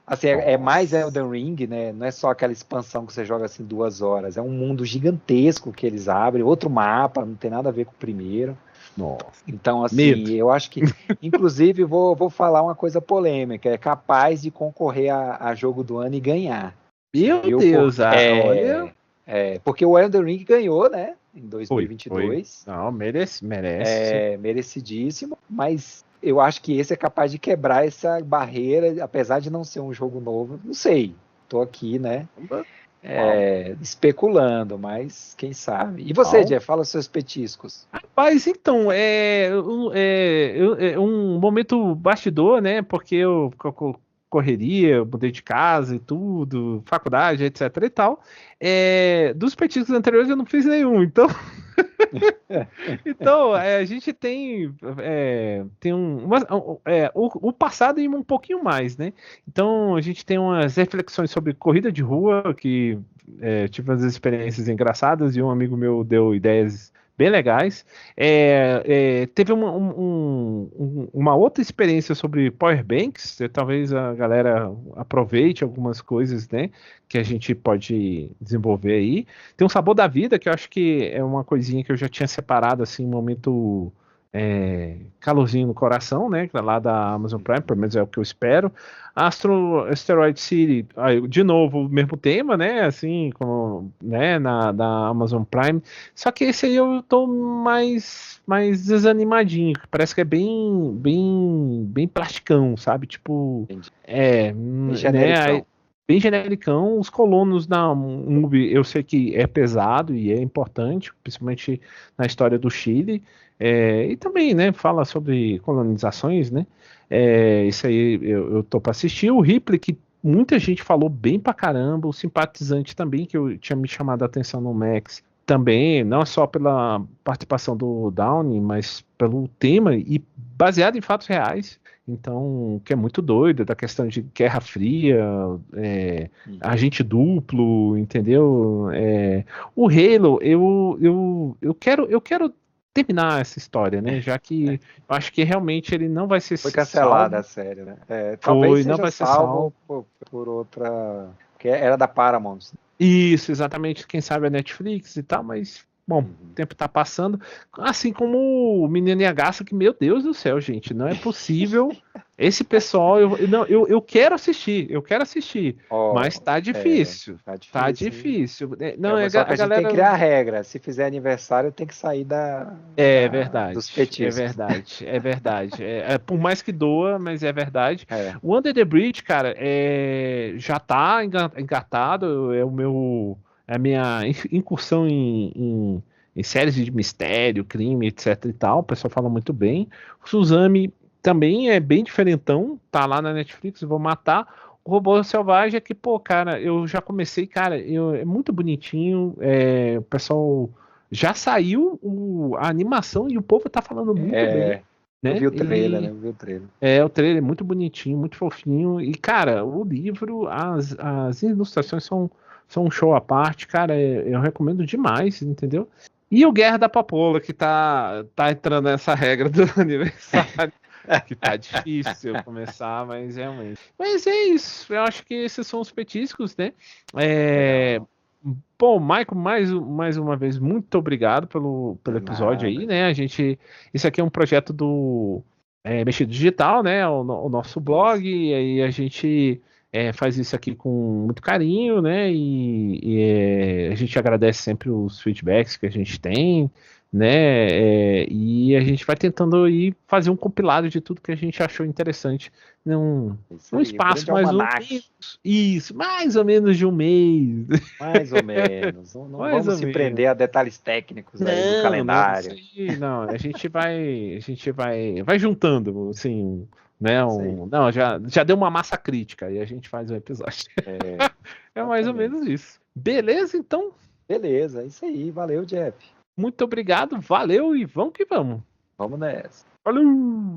Assim, é mais Nossa. Elden Ring, né? Não é só aquela expansão que você joga assim 2 horas. É um mundo gigantesco que eles abrem, outro mapa, não tem nada a ver com o primeiro. Nossa. Então, assim, Medo. eu acho que, inclusive, vou falar uma coisa polêmica, é capaz de concorrer a jogo do ano e ganhar, Meu viu? Deus, olha. Porque o Elden Ring ganhou, né, em Foi. 2022, Não, merece, sim. merecidíssimo, mas eu acho que esse é capaz de quebrar essa barreira, apesar de não ser um jogo novo, não sei, tô aqui, né, especulando, mas quem sabe. E você, Jeff, fala os seus petiscos. Rapaz, então, um momento bastidor, né? Porque eu correria, mudei de casa e tudo, faculdade, etc e tal. Dos petiscos anteriores eu não fiz nenhum, então. Então, a gente tem o passado e um pouquinho mais, né? Então, a gente tem umas reflexões sobre corrida de rua, que tive umas experiências engraçadas e um amigo meu deu ideias bem legais. Teve uma outra experiência sobre power banks, talvez a galera aproveite algumas coisas, né, que a gente pode desenvolver aí. Tem um sabor da vida, que eu acho que é uma coisinha que eu já tinha separado, assim, um momento calorzinho no coração, né, lá da Amazon Prime, pelo menos é o que eu espero. Asteroid City, de novo, o mesmo tema, né, assim, como, né, da Amazon Prime, só que esse aí eu tô mais desanimadinho, parece que é bem plasticão, sabe, tipo, né, bem genericão. Os colonos da MUBI eu sei que é pesado e é importante, principalmente na história do Chile, e também, né, fala sobre colonizações, né, isso aí eu tô para assistir. O Ripley, que muita gente falou bem pra caramba, o Simpatizante também, que eu tinha me chamado a atenção no Max, também, não só pela participação do Downey, mas pelo tema e baseado em fatos reais. Então, que é muito doido, da questão de Guerra Fria, agente duplo, entendeu? O Halo, eu quero terminar essa história, né? Já que eu acho que realmente ele não vai ser Foi cancelada a série, né? Talvez seja não vai ser salvo por outra... que era da Paramount. Isso, exatamente. Quem sabe é Netflix e tal, mas... Bom, o tempo tá passando. Assim como o Menino e a Garça, que, meu Deus do céu, gente, não é possível. Esse pessoal, eu quero assistir, mas tá difícil. Tá difícil. Não, só que a gente tem que criar a regra. Se fizer aniversário, tem que sair verdade. Dos petiscos. É verdade. Por mais que doa, mas é verdade. O Under the Bridge, cara, já tá engatado. A minha incursão em séries de mistério, crime, etc e tal. O pessoal fala muito bem. O Suzame também é bem diferentão. Tá lá na Netflix, Vou Matar. O Robô Selvagem é que, pô, cara, eu já comecei, cara, é muito bonitinho. O pessoal já saiu a animação e o povo tá falando muito bem. Né? Eu vi o trailer, né? Eu vi o trailer. O trailer é muito bonitinho, muito fofinho. E, cara, o livro, as ilustrações são um show à parte, cara, eu recomendo demais, entendeu? E o Guerra da Papoula, que tá entrando nessa regra do aniversário, que tá difícil começar, mas realmente. Mas é isso, eu acho que esses são os petiscos, né? Pô, Michael, mais uma vez, muito obrigado pelo episódio aí, né? Isso aqui é um projeto do Mexido Digital, né? O nosso blog, e aí a gente faz isso aqui com muito carinho, né? E a gente agradece sempre os feedbacks que a gente tem, né? E a gente vai tentando aí fazer um compilado de tudo que a gente achou interessante num espaço mais ou menos. Isso, mais ou menos de um mês. Mais ou menos. Não vamos se prender a detalhes técnicos aí do calendário. Não, a gente vai juntando, assim. Né, não, já deu uma massa crítica e a gente faz um episódio. É mais ou menos isso. Beleza, então? Beleza, isso aí. Valeu, Jeff. Muito obrigado, valeu e vamos que vamos. Vamos nessa. Falou!